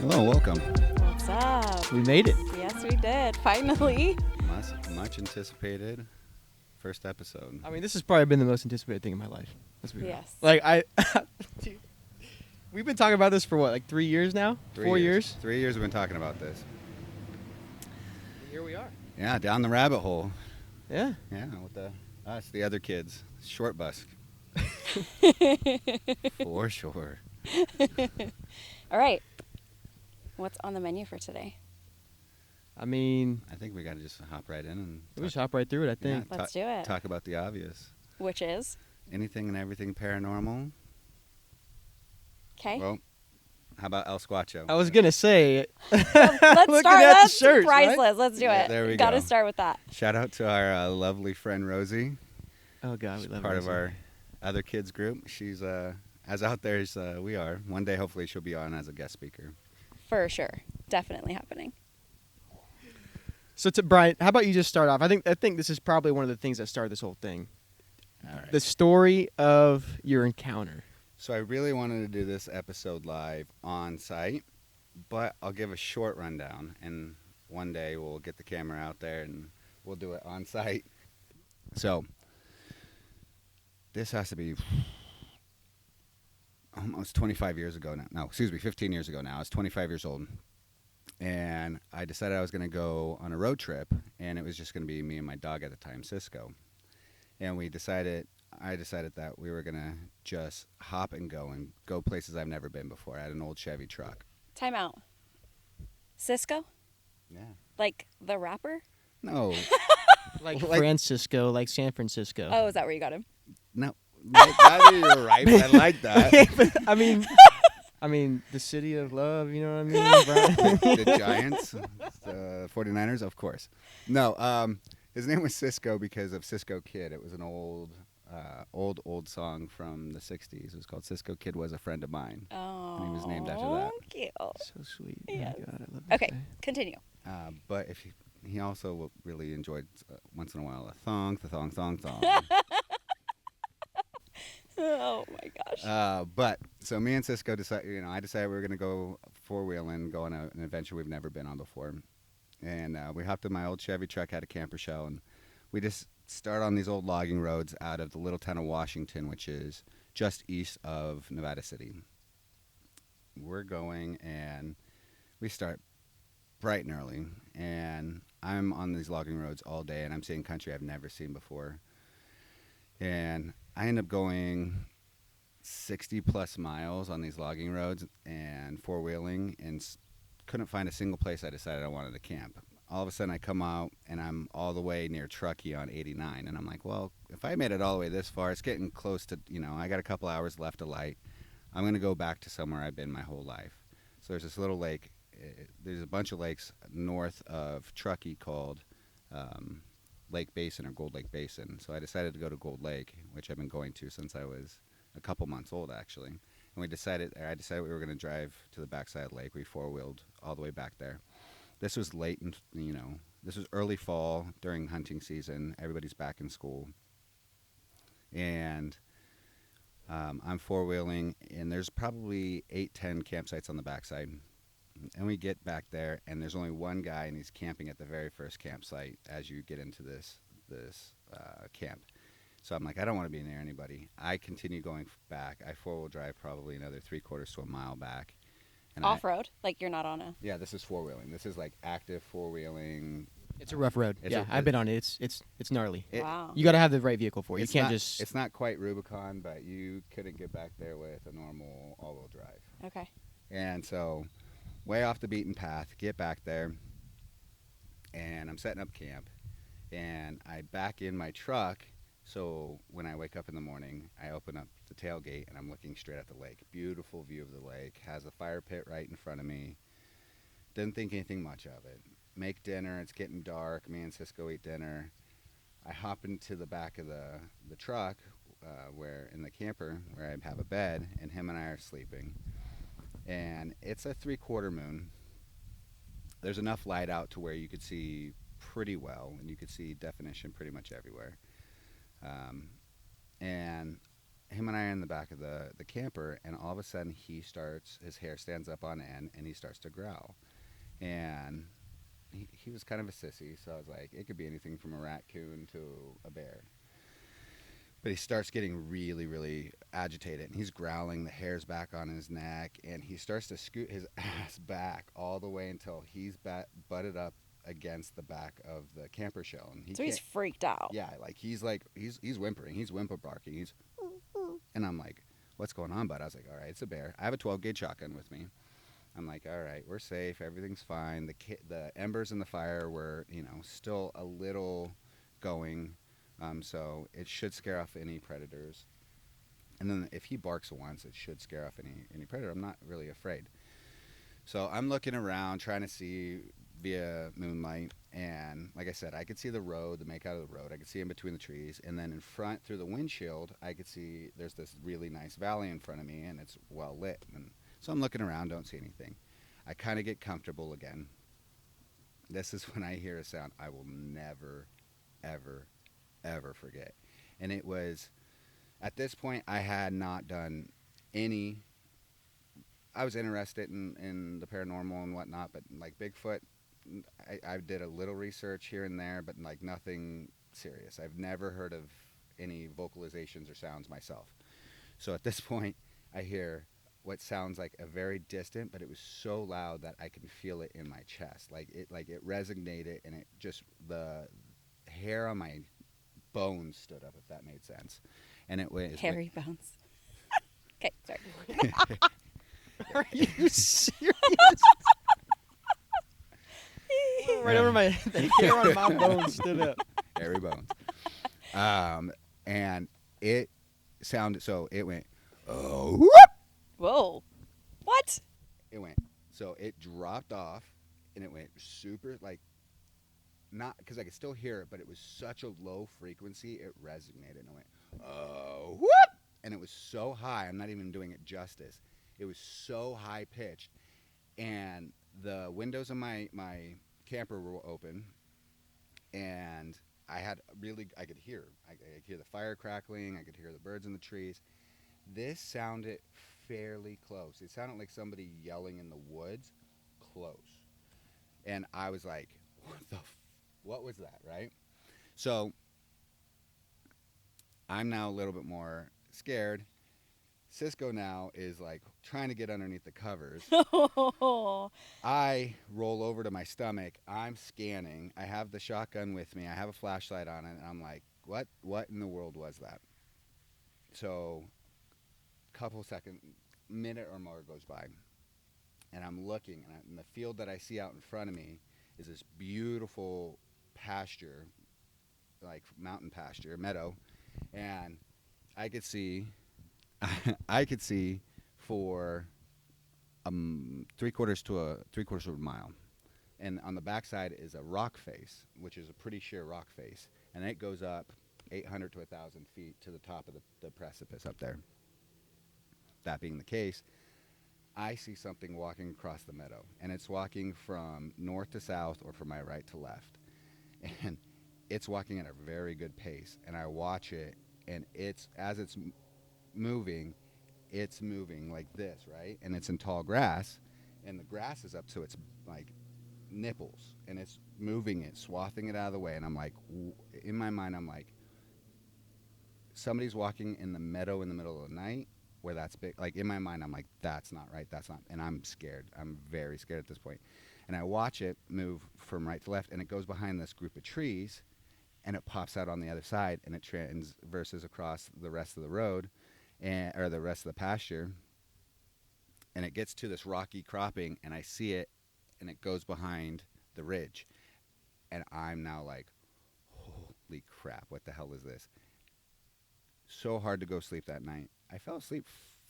Hello, welcome. What's up? We made it. Yes, we did. Finally. Much anticipated first episode. I mean, this has probably been the most anticipated thing in my life. Let's be real. Yes. Like, dude, we've been talking about this for what, like 3 years now? 4 years? 3 years we've been talking about this. And here we are. Yeah, down the rabbit hole. Yeah. Yeah, with us, the other kids. Short bus. For sure. All right. What's on the menu for today? I mean, I think we got to just hop right in and we just hop right through it, I think. Let's do it. Talk about the obvious. Which is? Anything and everything paranormal. Okay. Well, how about El Squatcho? I was going to say, Let's looking start. at the That's shirts, priceless. right? Let's do Yeah, it. there we Gotta go. start with that. Shout out to our lovely friend Rosie. Oh, God, we She's love part Rosie. of our other kids group. She's as out there as we are. One day, hopefully, she'll be on as a guest speaker. For sure. Definitely happening. So, Bryan, how about you just start off? I think this is probably one of the things that started this whole thing. All right. The story of your encounter. So I really wanted to do this episode live on site, but I'll give a short rundown, and one day we'll get the camera out there and we'll do it on site. So this has to be almost 25 years ago now. No, excuse me, 15 years ago now. I was 25 years old, and I decided I was going to go on a road trip, and it was just going to be me and my dog at the time, Cisco. And I decided that we were going to just hop and go places I've never been before. I had an old Chevy truck. Time out. Cisco? Yeah. Like the rapper? No. Like Like- Francisco, like San Francisco. Oh, is that where you got him? No. Maybe you're right, but I like that. But, I mean, the city of love, you know what I mean, Bryan? The Giants, the 49ers, of course. No, his name was Cisco because of Cisco Kid. It was an old song from the 60s. It was called Cisco Kid Was a Friend of Mine. Oh. And he was named after that. Cute. So sweet. Yes. Oh my God, I love this Okay, guy. continue. But if he also really enjoyed once in a while the thong. Oh my gosh. But so me and Cisco I decided we were gonna go four-wheeling, go on an adventure we've never been on before, and we hopped in my old Chevy truck, had a camper shell, and we just start on these old logging roads out of the little town of Washington, which is just east of Nevada City. We're going, and we start bright and early, and I'm on these logging roads all day, and I'm seeing country I've never seen before, and I end up going 60 plus miles on these logging roads and four-wheeling, and couldn't find a single place I decided I wanted to camp. All of a sudden I come out and I'm all the way near Truckee on 89, and I'm like, well, if I made it all the way this far, it's getting close to, I got a couple hours left of light. I'm going to go back to somewhere I've been my whole life. So there's this little lake. There's a bunch of lakes north of Truckee called Lake Basin or Gold Lake Basin. So I decided to go to Gold Lake, which I've been going to since I was a couple months old, actually. And I decided we were going to drive to the backside of the lake. We four-wheeled all the way back there. This was late, this was early fall during hunting season. Everybody's back in school. And I'm four-wheeling, and there's probably 8-10 campsites on the backside. And we get back there, and there's only one guy, and he's camping at the very first campsite as you get into this camp. So I'm like, I don't want to be near anybody. I continue going back. I four-wheel drive probably another 3/4 to a mile back. And Off-road? Like you're not on a... Yeah, this is four-wheeling. This is like active four-wheeling. It's a rough road. I've been on it. It's gnarly. Wow. You got to have the right vehicle for it. You can't just... It's not quite Rubicon, but you couldn't get back there with a normal all-wheel drive. Okay. And so, way off the beaten path, get back there, and I'm setting up camp, and I back in my truck, so when I wake up in the morning, I open up the tailgate, and I'm looking straight at the lake. Beautiful view of the lake, has a fire pit right in front of me, Didn't think anything much of it. Make dinner. It's getting dark. Me and Cisco eat dinner. I hop into the back of the truck, where in the camper where I have a bed, and him and I are sleeping. And it's a 3/4 moon. There's enough light out to where you could see pretty well, and you could see definition pretty much everywhere. Um, and him and I are in the back of the camper, and all of a sudden his hair stands up on end, and he starts to growl. And he was kind of a sissy, so I was like, it could be anything from a raccoon to a bear. But he starts getting really, really agitated, and he's growling. The hair's back on his neck, and he starts to scoot his ass back all the way until he's butted up against the back of the camper shell, and So he's freaked out. yeah, like he's whimpering, he's whimper barking, and I'm like, what's going on, bud? I was like, all right, it's a bear. I have a 12 gauge shotgun with me. I'm like, all right, we're safe, everything's fine. The embers in the fire were, still a little going, so it should scare off any predators. And then if he barks once, it should scare off any predator. I'm not really afraid. So I'm looking around, trying to see via moonlight, and like I said, I could see the road, the make out of the road. I could see in between the trees, and then in front through the windshield, I could see there's this really nice valley in front of me, and it's well lit. And so I'm looking around, don't see anything. I kind of get comfortable again. This is when I hear a sound I will never, ever, ever forget. And it was, at this point, I had not done any. I was interested in the paranormal and whatnot, but like Bigfoot, I did a little research here and there, but like nothing serious. I've never heard of any vocalizations or sounds myself. So at this point, I hear what sounds like a very distant, but it was so loud that I can feel it in my chest. It resonated, and it just, the hair on my bones stood up, if that made sense. And it was Hairy bones. Okay, sorry. Are you serious? Right over my head. The hair on my bones stood up. hairy bones. And it sounded, so it went, oh, whoop! Whoa. What? It went, so it dropped off, and it went super, like, not, because I could still hear it, but it was such a low frequency, it resonated, and it went, oh, whoop! And it was so high, I'm not even doing it justice. It was so high pitched, and the windows of my camper were open, and I could hear. I could hear the fire crackling, I could hear the birds in the trees. This sounded fairly close. It sounded like somebody yelling in the woods, close. And I was like, what was that, right? So I'm now a little bit more scared. Cisco now is like trying to get underneath the covers. I roll over to my stomach. I'm scanning. I have the shotgun with me. I have a flashlight on it. And I'm like, what in the world was that? So couple second, minute or more goes by. And I'm looking, and the field that I see out in front of me is this beautiful pasture, like mountain pasture, meadow. And I could see for 3/4 of a mile, and on the backside is a rock face, which is a pretty sheer rock face, and it goes up 800 to 1,000 feet to the top of the precipice up there. That being the case, I see something walking across the meadow, and it's walking from north to south or from my right to left, and it's walking at a very good pace. And I watch it, and as it's moving like this, right? And it's in tall grass, and the grass is up to its like nipples, and it's moving it, swathing it out of the way. And I'm like, in my mind, I'm like, somebody's walking in the meadow in the middle of the night where that's big. Like in my mind, I'm like, that's not right. That's not. And I'm scared. I'm very scared at this point. And I watch it move from right to left, and it goes behind this group of trees, and it pops out on the other side, and it transverses across the rest of the road, or the rest of the pasture, and it gets to this rocky cropping, and I see it, and it goes behind the ridge. And I'm now like, holy crap, what the hell is this? So hard to go sleep that night. I fell asleep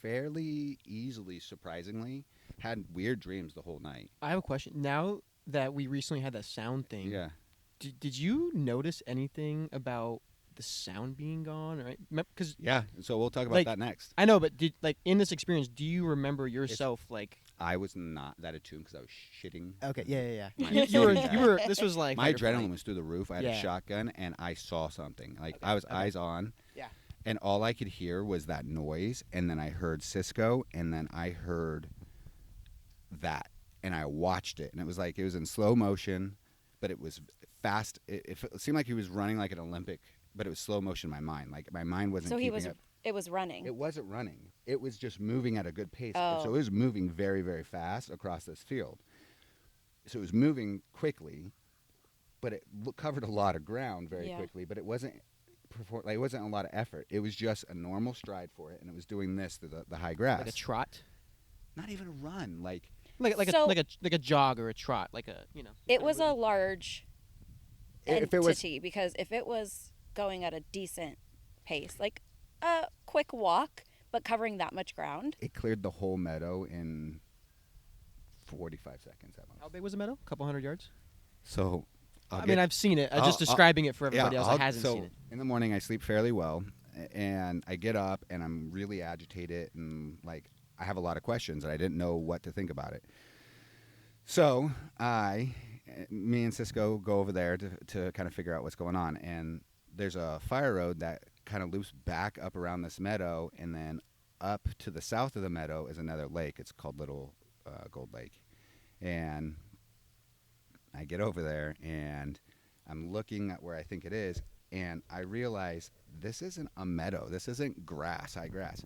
fairly easily, surprisingly, had weird dreams the whole night. I have a question. Now that we recently had that sound thing, Yeah. did you notice anything about the sound being gone? Right? Because Yeah. So we'll talk about Like, that next. I know, but in this experience, do you remember yourself like? I was not that attuned because I was shitting. Okay, yeah. My You were. shitting You bad. were. This was like My fight or adrenaline flight. was through the roof. I had Yeah. a shotgun and I saw something. Like Okay, I was okay. eyes on. Yeah. And all I could hear was that noise, and then I heard Cisco, and then I heard that, and I watched it, and it was in slow motion, but it was fast. It seemed like he was running like an Olympic, but it was slow motion in my mind. Like my mind wasn't. So he keeping was. up. It was running. It wasn't running. It was just moving at a good pace. Oh. So it was moving very, very fast across this field. So it was moving quickly, but it covered a lot of ground very Yeah. quickly. But it wasn't it wasn't a lot of effort. It was just a normal stride for it, and it was doing this through the high grass. Like a trot. Not even a run. Like So- like a jog or a trot, like a It was a large if it was entity because if it was going at a decent pace, like a quick walk, but covering that much ground, it cleared the whole meadow in 45 seconds at most. How big was the meadow? A couple hundred yards. So I've seen it. I'm I'll- just describing it for everybody else I'll- that hasn't so seen it. in the morning I sleep fairly well, and I get up and I'm really agitated and like I have a lot of questions and I didn't know what to think about it. So me and Cisco go over there to kind of figure out what's going on, and there's a fire road that kind of loops back up around this meadow, and then up to the south of the meadow is another lake. It's called Little Gold Lake, and I get over there and I'm looking at where I think it is, and I realize this isn't a meadow. This isn't grass, high grass.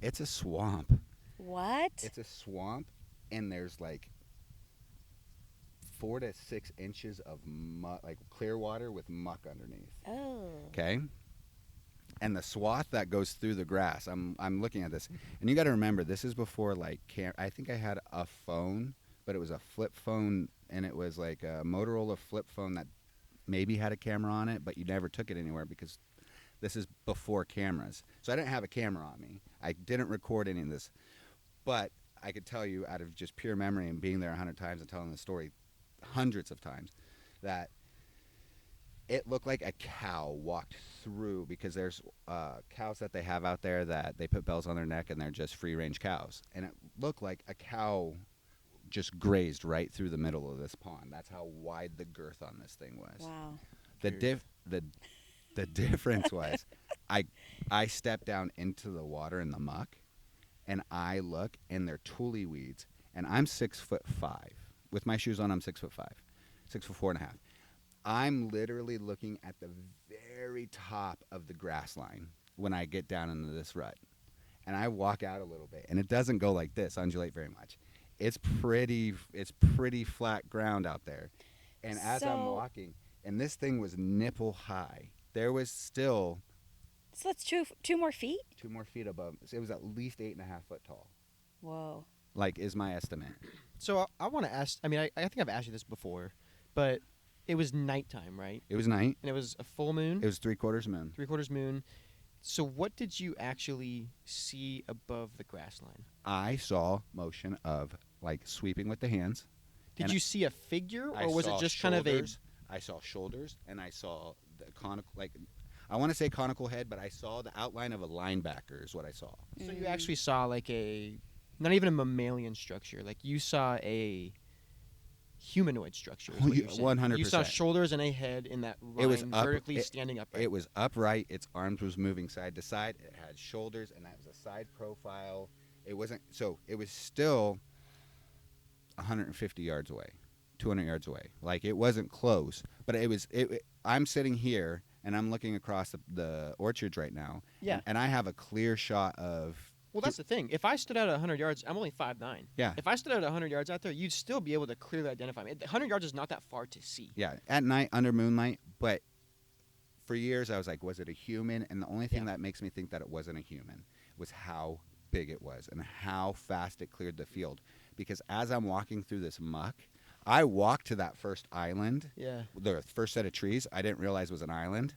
It's a swamp. what? It's a swamp, and there's like 4 to 6 inches of muck, like clear water with muck underneath. Oh. Okay. And the swath that goes through the grass. I'm looking at this, and you got to remember this is before like I think I had a phone, but it was a flip phone, and it was like a Motorola flip phone that maybe had a camera on it, but you never took it anywhere because this is before cameras. So I didn't have a camera on me. I didn't record any of this, but I could tell you out of just pure memory and being there 100 times and telling the story hundreds of times that it looked like a cow walked through, because there's cows that they have out there that they put bells on their neck and they're just free range cows, and it looked like a cow just grazed right through the middle of this pond. That's how wide the girth on this thing was. Wow. The difference was I stepped down into the water in the muck, and I look, and they're tule weeds, and I'm 6'5". With my shoes on, I'm 6'5", 6'4.5". I'm literally looking at the very top of the grass line when I get down into this rut, and I walk out a little bit, and it doesn't go like this, undulate very much. It's pretty flat ground out there, and as I'm So- walking, and this thing was nipple high. There was still So that's two more feet? 2 more feet above. It was at least 8.5 foot tall. Whoa. Like is my estimate. So I want to ask. I mean, I think I've asked you this before, but it was nighttime, right? It was night. And it was a full moon. It was 3/4 moon. 3/4 moon. So what did you actually see above the grass line? I saw motion of like sweeping with the hands. Did And you see a figure, I or was it saw just kind of a? shoulders. I saw shoulders, and I saw the conical, like I want to say conical head, but I saw the outline of a linebacker is what I saw. So you actually saw like a, not even a mammalian structure. Like you saw a humanoid structure. is what you're saying. 100%. You saw shoulders and a head in that line, It was up- vertically it- standing upright. It was upright. Its arms was moving side to side. It had shoulders, and that was a side profile. It wasn't. So it was still 150 yards away, 200 yards away. Like it wasn't close, but it was. I'm sitting here and I'm looking across the orchards right now. Yeah. And I have a clear shot of. Well, that's the thing. If I stood out at 100 yards, I'm only 5'9". Yeah. If I stood out at 100 yards out there, you'd still be able to clearly identify me. 100 yards is not that far to see. Yeah, at night under moonlight. But for years I was like, was it a human? And the only thing that makes me think that it wasn't a human was how big it was and how fast it cleared the field. Because as I'm walking through this muck, I walked to that first island. Yeah. The first set of trees I didn't realize was an island.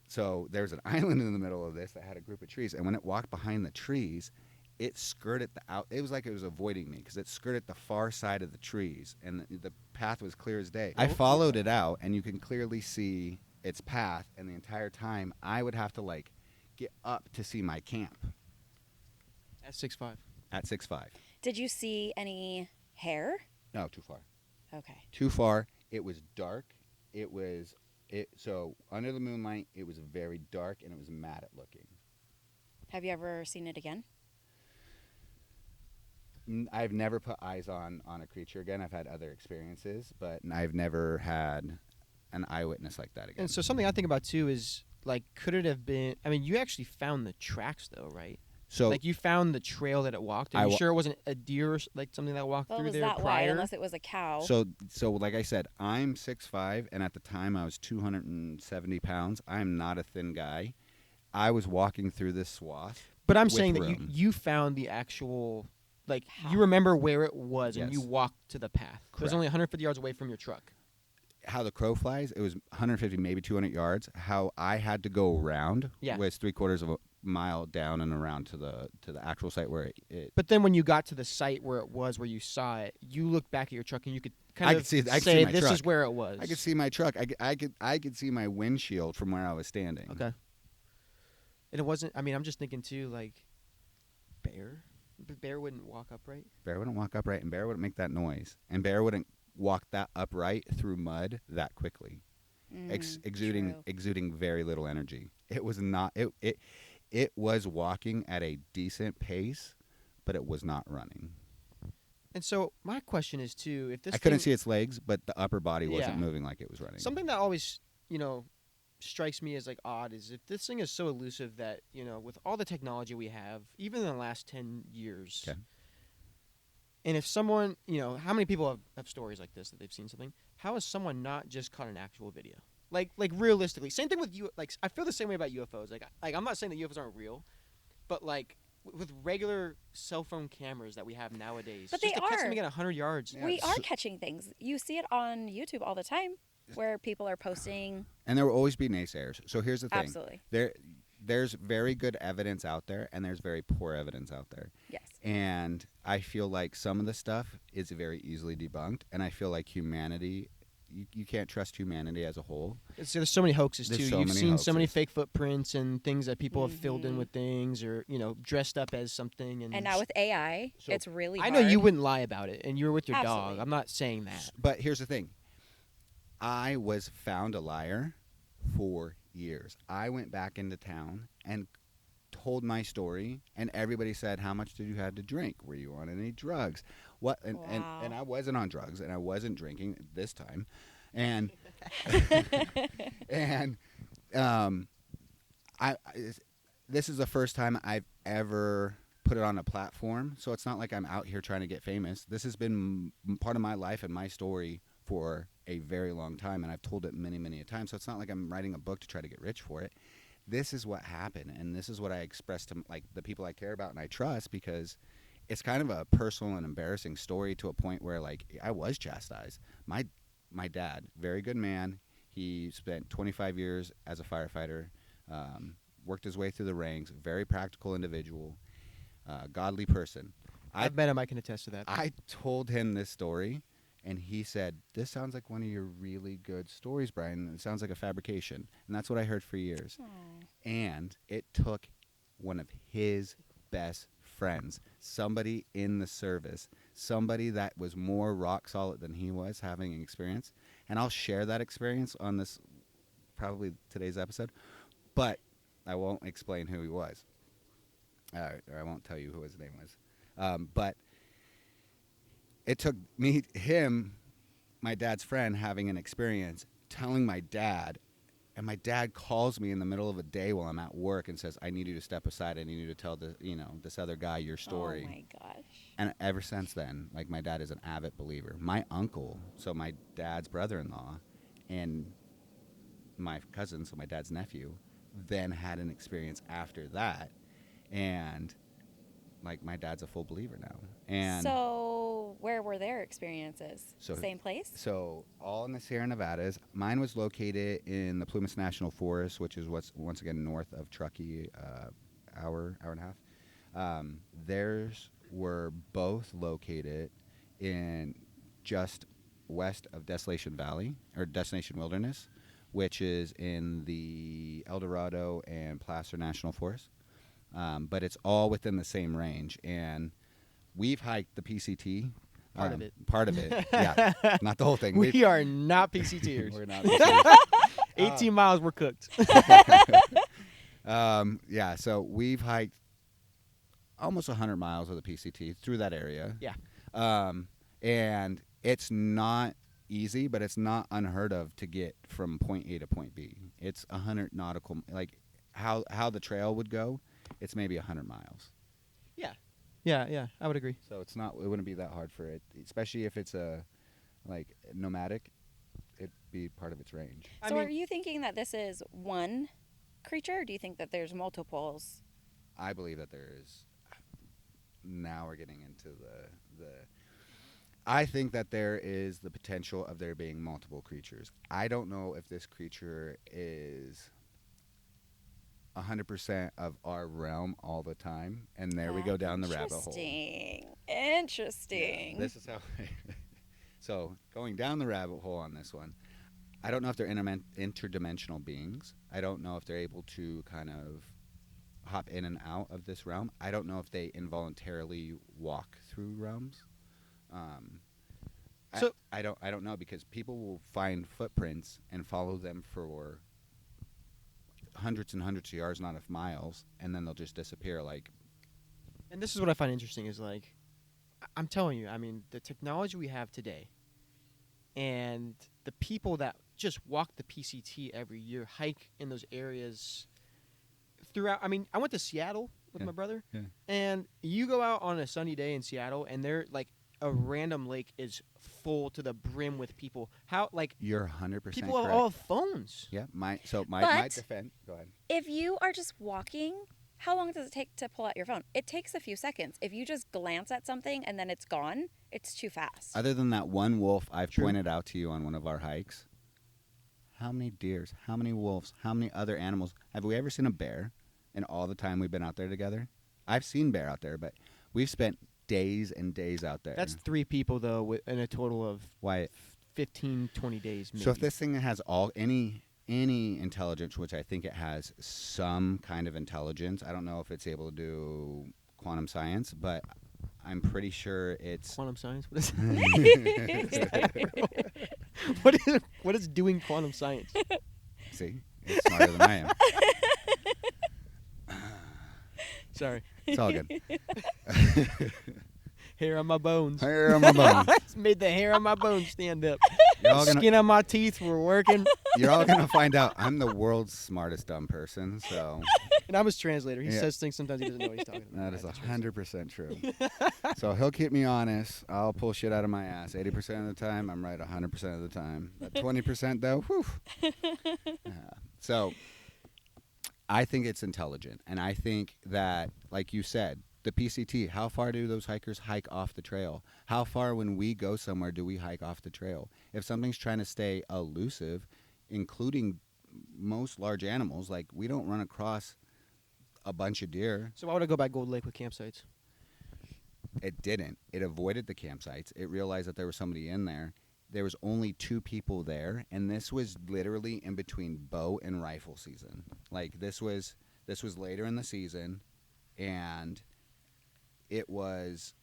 So there's an island in the middle of this that had a group of trees. And when it walked behind the trees, it skirted the out. It was like it was avoiding me because it skirted the far side of the trees, and the path was clear as day. I followed it out, and you can clearly see its path. And the entire time, I would have to like get up to see my camp At 6'5". at 6'5". Did you see any hair? No, too far. Okay. Too far. It was dark. So under the moonlight, it was very dark and it was mad at looking. Have you ever seen it again? I've never put eyes on a creature again. I've had other experiences, but I've never had an eyewitness like that again. And so something I think about too is like, could it have been? I mean, you actually found the tracks though, right? So like you found the trail that it walked. Are you sure it wasn't a deer or like something that walked Well, it through was there that prior? wide, unless it was a cow. So like I said, I'm 6'5", and at the time I was 270 pounds. I'm not a thin guy. I was walking through this swath. But I'm with saying that room. you found the actual, like, Path. you remember where it was and Yes. you walked to the path. It was Correct. only 150 yards away from your truck. How the crow flies, it was 150, maybe 200 yards. How I had to go around was 3/4 of a mile down and around to the actual site where it But then when you got to the site where it was, where you saw it, you looked back at your truck and you could I kind could of see- I could say see my this truck. is where it was. I could see my truck. I could see my windshield from where I was standing. Okay. And it wasn't, I mean, I'm just thinking too, like, bear? But bear wouldn't walk upright. Bear wouldn't walk upright, and bear wouldn't make that noise, and bear wouldn't walk that upright through mud that quickly, exuding True. very little energy. It was not. It was walking at a decent pace, but it was not running. And so my question is too, if this I couldn't thing- see its legs, but the upper body wasn't Yeah. moving like it was running. Something that always, strikes me as like odd is if this thing is so elusive that, with all the technology we have, even in the last 10 years, Okay. and if someone, how many people have stories like this that they've seen something? How has someone not just caught an actual video? Like realistically, same thing with you. Like I feel the same way about UFOs. Like I'm not saying that UFOs aren't real, but like with regular cell phone cameras that we have nowadays, But just they to catch are. something at 100 yards. Yeah, We are so- catching things. You see it on YouTube all the time where people are posting. And there will always be naysayers. So here's the thing. Absolutely. There's very good evidence out there, and there's very poor evidence out there. Yes. And I feel like some of the stuff is very easily debunked, and I feel like humanity, you can't trust humanity as a whole. There's so many hoaxes There's too. so You've many seen so many hoaxes. fake footprints and things that people have filled in Mhm. with things, or dressed up as something. And now with AI, So- it's really I hard. know you wouldn't lie about it, and you were with your dog. Absolutely. I'm not saying that. But here's the thing. I was found a liar for years. I went back into town and told my story, and everybody said, "How much did you have to drink? Were you on any drugs?" What? And Wow. I wasn't on drugs, and I wasn't drinking this time, and and this is the first time I've ever put it on a platform, so it's not like I'm out here trying to get famous. This has been part of my life and my story for a very long time, and I've told it many, many a time. So it's not like I'm writing a book to try to get rich for it. This is what happened, and this is what I expressed to like the people I care about and I trust, because it's kind of a personal and embarrassing story to a point where like I was chastised. My dad, very good man. He spent 25 years as a firefighter, worked his way through the ranks, very practical individual, godly person. I've met him. I can attest to that. I told him this story, and he said, "This sounds like one of your really good stories, Bryan. It sounds like a fabrication." And that's what I heard for years. Aw. And it took one of his best friends, somebody in the service, somebody that was more rock solid than he was, having an experience. And I'll share that experience on this, probably today's episode, but I won't explain who he was. Or I won't tell you who his name was. But it took him, my dad's friend, having an experience, telling my dad, and my dad calls me in the middle of a day while I'm at work and says, "I need you to step aside. I need you to tell this other guy your story." Oh my gosh. And ever since then, like, my dad is an avid believer. My uncle, so my dad's brother-in-law, and my cousin, so my dad's nephew, then had an experience after that, and like my dad's a full believer now. And So where were their experiences? So- Same place? so all in the Sierra Nevadas. Mine was located in the Plumas National Forest, which is what's once again north of Truckee, hour and a half. Theirs were both located in just west of Desolation Valley or Destination Wilderness, which is in the El Dorado and Placer National Forest. But it's all within the same range. And we've hiked the PCT. Part of it. Part of it, yeah. Not the whole thing. We are not PCTers. We're not PCTers. 18 miles, we're cooked. Yeah, so we've hiked almost 100 miles of the PCT through that area. Yeah. And it's not easy, but it's not unheard of to get from point A to point B. It's 100 nautical, like how the trail would go, it's maybe 100 miles. Yeah, I would agree. So it wouldn't be that hard for it, especially if it's a like nomadic. It'd be part of its range. So are you thinking that this is one creature, or do you think that there's multiples? I believe that there is. Now we're getting into the. I think that there is the potential of there being multiple creatures. I don't know if this creature is 100% of our realm all the time, and there we go down the rabbit hole. Interesting. Yeah, this is how. So going down the rabbit hole on this one, I don't know if they're interdimensional beings. I don't know if they're able to kind of hop in and out of this realm. I don't know if they involuntarily walk through realms. I don't know, because people will find footprints and follow them for hundreds and hundreds of yards, not of miles, and then they'll just disappear. And this is what I find interesting is, like, I'm telling you, I mean, the technology we have today and the people that just walk the PCT every year, hike in those areas throughout. I mean, I went to Seattle with my brother, and you go out on a sunny day in Seattle, and they're like, a random lake is full to the brim with people. How, like, you're 100% people correct. have all phones. Yeah, my But defense. Go ahead. if you are just walking, how long does it take to pull out your phone? It takes a few seconds. If you just glance at something and then it's gone, it's too fast. Other than that one wolf I've True. pointed out to you on one of our hikes, how many deers, how many wolves, how many other animals? Have we ever seen a bear in all the time we've been out there together? I've seen bear out there, but we've spent days and days out there. That's 3 people, though, in a total of Wyatt. 15, 20 days, maybe. So if this thing has any intelligence, which I think it has some kind of intelligence, I don't know if it's able to do quantum science, but I'm pretty sure it's Quantum science? What is what is doing quantum science? See, it's smarter than I am. Sorry. It's all good. Hair on my bones. Hair on my bone. It's made the hair on my bones stand up. You're all gonna, Skin on my teeth were working. you're all gonna find out I'm the world's smartest dumb person. So And I'm his translator. He Yeah. says things sometimes he doesn't know what he's talking about. that is 100% true. So he'll keep me honest. I'll pull shit out of my ass 80% of the time. I'm right 100% of the time. That 20% though, whew. So I think it's intelligent, and I think that, like you said, the PCT, how far do those hikers hike off the trail? How far, when we go somewhere, do we hike off the trail? If something's trying to stay elusive, including most large animals, like, we don't run across a bunch of deer. So why would I go by Gold Lake with campsites? It didn't. It avoided the campsites. It realized that there was somebody in there. There was only 2 people there, and this was literally in between bow and rifle season. Like, this was later in the season, and it was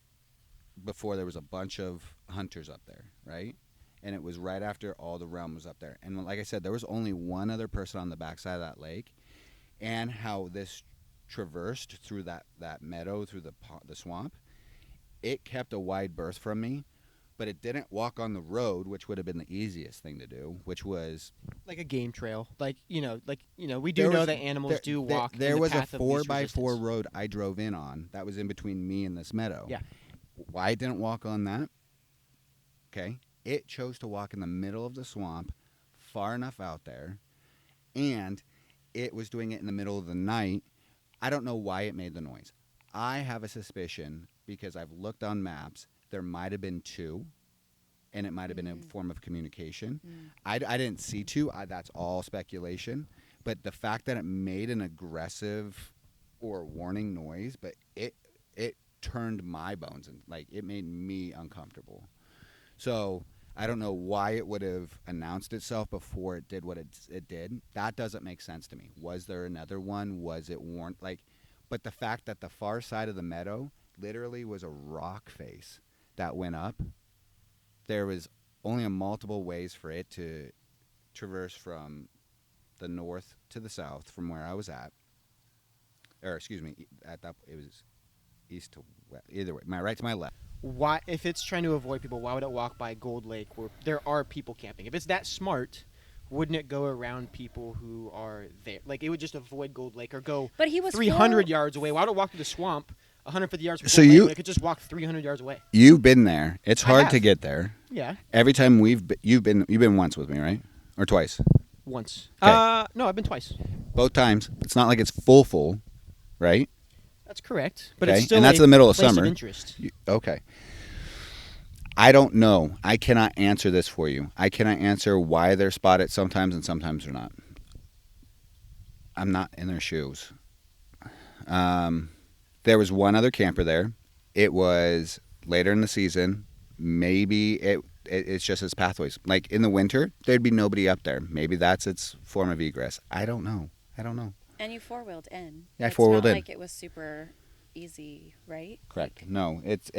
before there was a bunch of hunters up there, right? And it was right after all the realm was up there. And like I said, there was only one other person on the backside of that lake, and how this traversed through that meadow, through the swamp, it kept a wide berth from me. But it didn't walk on the road, which would have been the easiest thing to do, which was Like a game trail. We do know that animals do walk. There in the was a path of least 4x4 resistance. road I drove in on that was in between me and this meadow. Yeah. Why it didn't walk on that? Okay. It chose to walk in the middle of the swamp, far enough out there, and it was doing it in the middle of the night. I don't know why it made the noise. I have a suspicion, because I've looked on maps, there might have been 2, and it might have been a form of communication. I didn't see 2. That's all speculation. But the fact that it made an aggressive or warning noise, but it turned my bones and like it made me uncomfortable. So I don't know why it would have announced itself before it did what it did. That doesn't make sense to me. Was there another one? Was it warned? Like, but the fact that the far side of the meadow literally was a rock face that went up, there was only a multiple ways for it to traverse from the north to the south from where I was at. Or excuse me, at that it was east to west. Either way, my right to my left. Why, if it's trying to avoid people, why would it walk by Gold Lake where there are people camping? If it's that smart, wouldn't it go around people who are there? Like, it would just avoid Gold Lake or go But he was 300 yards away. Why would it walk through the swamp 150 yards from So Gold Lake you- when it could just walk 300 yards away? You've been there. It's I hard have. to get there. Yeah, Every time you've been once with me, right? Or twice. once. 'Kay. No, I've been twice. Both times. It's not like it's full, right? That's correct. But Okay, it's still and that's a in the middle of place summer. interest. Okay. I don't know. I cannot answer this for you. I cannot answer why they're spotted sometimes and sometimes they're not. I'm not in their shoes. There was one other camper there. It was later in the season. Maybe it's just its pathways. Like in the winter, there'd be nobody up there. Maybe that's its form of egress. I don't know. And you four-wheeled in. Yeah, I It's four-wheeled not in. like it was super easy, right? Correct. No, it's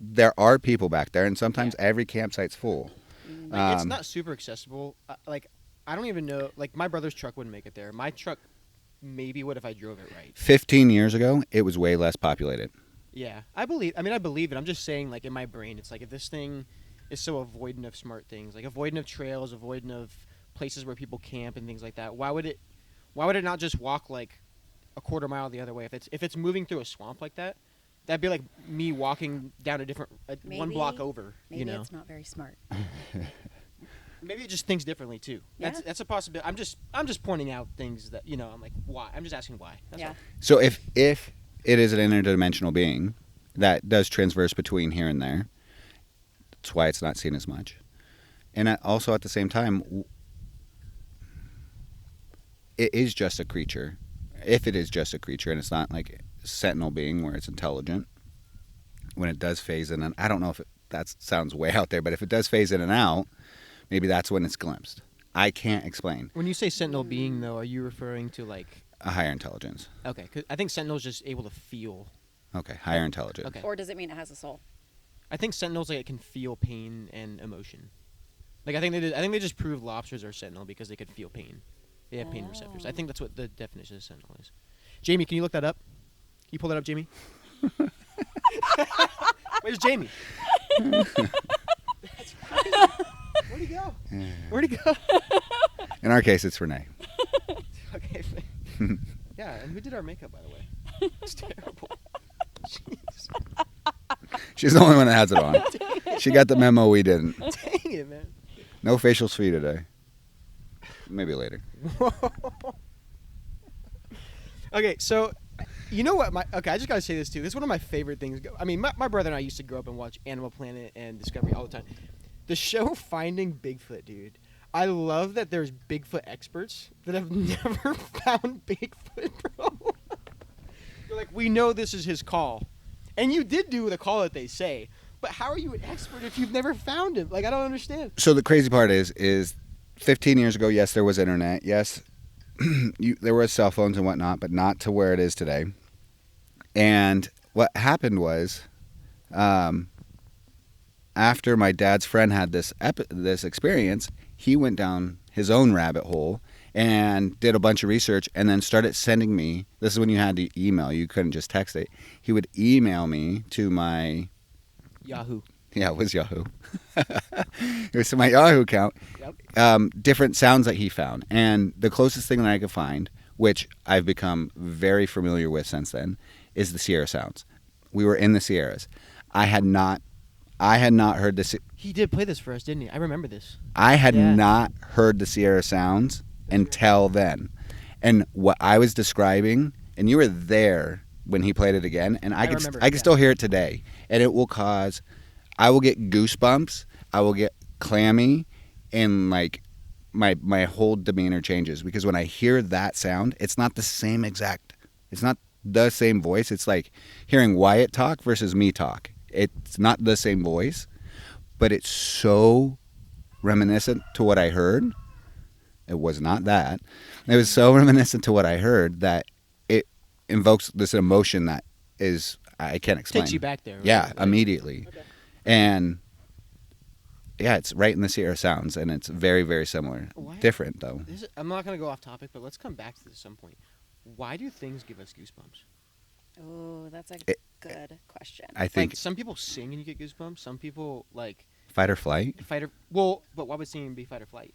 there are people back there, and sometimes every campsite's full. Like, it's not super accessible. Like, I don't even know. Like, my brother's truck wouldn't make it there. My truck maybe would if I drove it right. 15 years ago, it was way less populated. Yeah, I believe it. I'm just saying, like, in my brain, it's like if this thing is so avoidant of smart things, like avoidant of trails, avoidant of places where people camp and things like that, why would it not just walk like a quarter mile the other way? If it's moving through a swamp like that, that'd be like me walking down a different one block Maybe- over. Maybe You know, it's not very smart. maybe it just thinks differently too. Yeah. That's a possibility. I'm just pointing out things that I'm like, why? I'm just asking why. That's Yeah. all. So if it is an interdimensional being that does transverse between here and there, that's why it's not seen as much. And also at the same time, it is just a creature. If it is just a creature and it's not like a sentinel being where it's intelligent, when it does phase in, and I don't know if that sounds way out there, but if it does phase in and out, maybe that's when it's glimpsed. I can't explain. When you say sentinel being, though, are you referring to like? A higher intelligence. Okay, 'cause I think sentinel's just able to feel. Okay, higher intelligence. Okay. Or does it mean it has a soul? I think sentinels like it can feel pain and emotion. Like I think they just proved lobsters are sentinel because they could feel pain. They have pain receptors. I think that's what the definition of sentinel is. Jamie, can you look that up? Can you pull that up, Jamie? Where's Jamie? That's crazy. Where'd he go? Where'd he go? In our case, it's Renee. Okay. Yeah, and who did our makeup, by the way? It's terrible. Jeez. She's the only one that has it on. She got the memo we didn't. Dang it, man. No facials for you today. Maybe later. Okay, so you know what? I just gotta say this too. This is one of my favorite things. I mean, my brother and I used to grow up and watch Animal Planet and Discovery all the time. The show Finding Bigfoot, dude. I love that there's Bigfoot experts that have never found Bigfoot, bro. They're like, we know this is his call, and you did do the call that they say. But how are you an expert if you've never found him? Like, I don't understand. So the crazy part is 15 years ago, yes, there was internet. Yes, there was cell phones and whatnot, but not to where it is today. And what happened was, after my dad's friend had this experience, he went down his own rabbit hole and did a bunch of research and then started sending me. This is when you had to email. You couldn't just text it. He would email me to my... Yahoo. Yeah, it was Yahoo. It was to my Yahoo account. Yep. Different sounds that he found. And the closest thing that I could find, which I've become very familiar with since then, is the Sierra sounds. We were in the Sierras. I had not heard this. He did play this for us, didn't he? I remember this. I had Yeah. not heard the Sierra sounds until then. And what I was describing, and you were there when he played it again, and I remember it, can yeah. still hear it today. And it will cause, I will get goosebumps, I will get clammy, and like my whole demeanor changes because when I hear that sound, it's not the same exact. It's not the same voice. It's like hearing Wyatt talk versus me talk. It's not the same voice, but it's so reminiscent to what I heard. It was not that. It was so reminiscent to what I heard that it invokes this emotion that is I can't explain. Takes you back there. Right? Yeah, Right. immediately. Okay. And yeah, it's right in the Sierra Sounds, and it's very, very similar. Why- Different though. I'm not gonna go off topic, but let's come back to this at some point. Why do things give us goosebumps? Oh, that's a It- good question. I think Like some people sing and you get goosebumps. Some people like fight or flight. fight or well, but why would singing be fight or flight?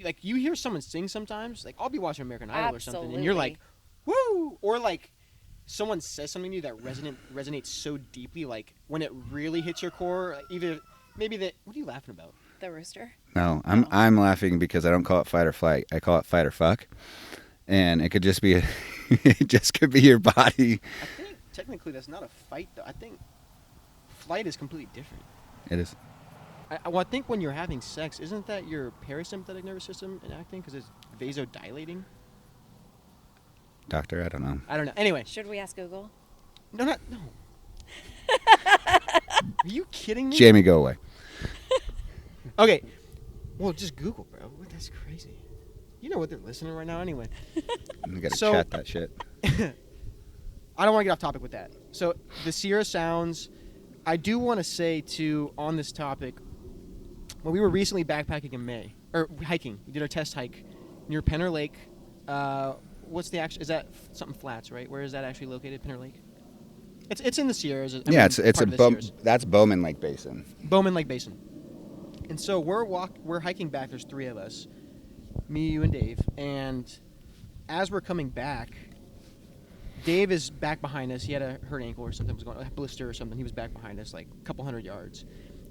Like you hear someone sing sometimes. Like I'll be watching American Idol or something, and you're like, "Woo!" Or like someone says something to you that resonates so deeply, like when it really hits your core. Either maybe that. What are you laughing about? The rooster. No, I'm laughing because I don't call it fight or flight. I call it fight or fuck, and it could just be, it just could be your body. I think technically that's not a fight, though. I think flight is completely different. It is. I think when you're having sex, isn't that your parasympathetic nervous system enacting because it's vasodilating? Doctor, I don't know. I don't know. Anyway, Should we ask Google? no. Are you kidding me? Jamie, go away. Okay. Well, just Google, bro. That's crazy. You know what they're listening right now, anyway. We gotta So- chat that shit. I don't want to get off topic with that. So the Sierra Sounds, I do want to say too on this topic. When we were recently backpacking in May or hiking, we did our test hike near Penner Lake. What's the actual? Is that something flats, right? Where is that actually located? Penner Lake. It's in the Sierras. Yeah, it's part a of the Sierras. that's Bowman Lake Basin. Bowman Lake Basin. And so we're hiking back. There's 3 of us, me, you, and Dave. And as we're coming back, Dave is back behind us. He had a hurt ankle or something was going, a blister or something. He was back behind us, like a couple hundred yards.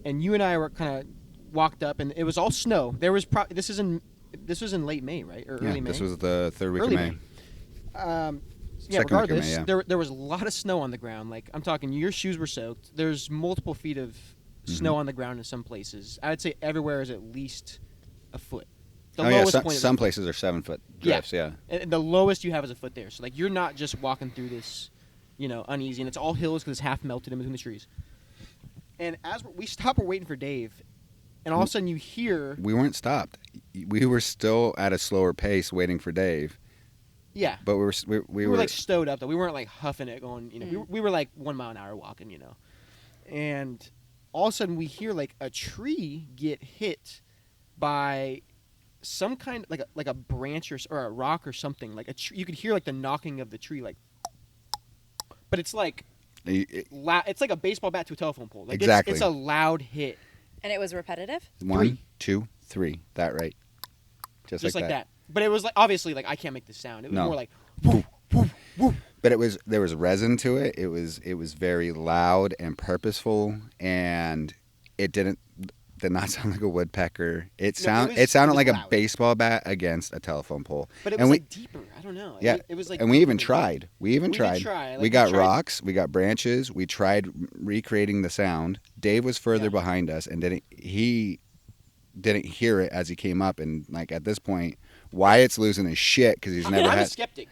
And you and I were kind of walked up, and it was all snow. There was this was in late May, right, or Yeah, early May. this was the third week Early of May. Yeah, Second week of regardless, May, yeah. there was a lot of snow on the ground. Like I'm talking, your shoes were soaked. There's multiple feet of snow on the ground in some places. I would say everywhere is at least a foot. The Oh yeah, lowest point. some places are 7-foot drifts. Yeah. And the lowest you have is a foot there. So like you're not just walking through this, uneasy, and it's all hills because it's half melted in between the trees. And as we stop, we're waiting for Dave, and all of a sudden you hear, We weren't stopped. We were still at a slower pace waiting for Dave, yeah, but we were like stowed up though. We weren't like huffing it, going, we were like 1 mile an hour walking, and all of a sudden we hear like a tree get hit by some kind like a branch or a rock or something. Like you could hear like the knocking of the tree, like, but it's like it's like a baseball bat to a telephone pole. Like Exactly. it's a loud hit, And it was repetitive? 1, 2, 3. That right. just like that. But it was like obviously like I can't make the sound. It was No. more like woof, woof, woof. But there was resin to it. It was very loud and purposeful, and it did not sound like a woodpecker. It sounded it was like loud. a baseball bat against a telephone pole. But it and was we like deeper. I don't know. yeah, It was like, and we even deeper. tried. We even We did tried. try. Like, we we got tried- rocks. We got branches. We tried recreating the sound. Dave was further Yeah. behind us and didn't hear it as he came up. And like at this point, Wyatt's losing his shit because he's never I'm a had. skeptic.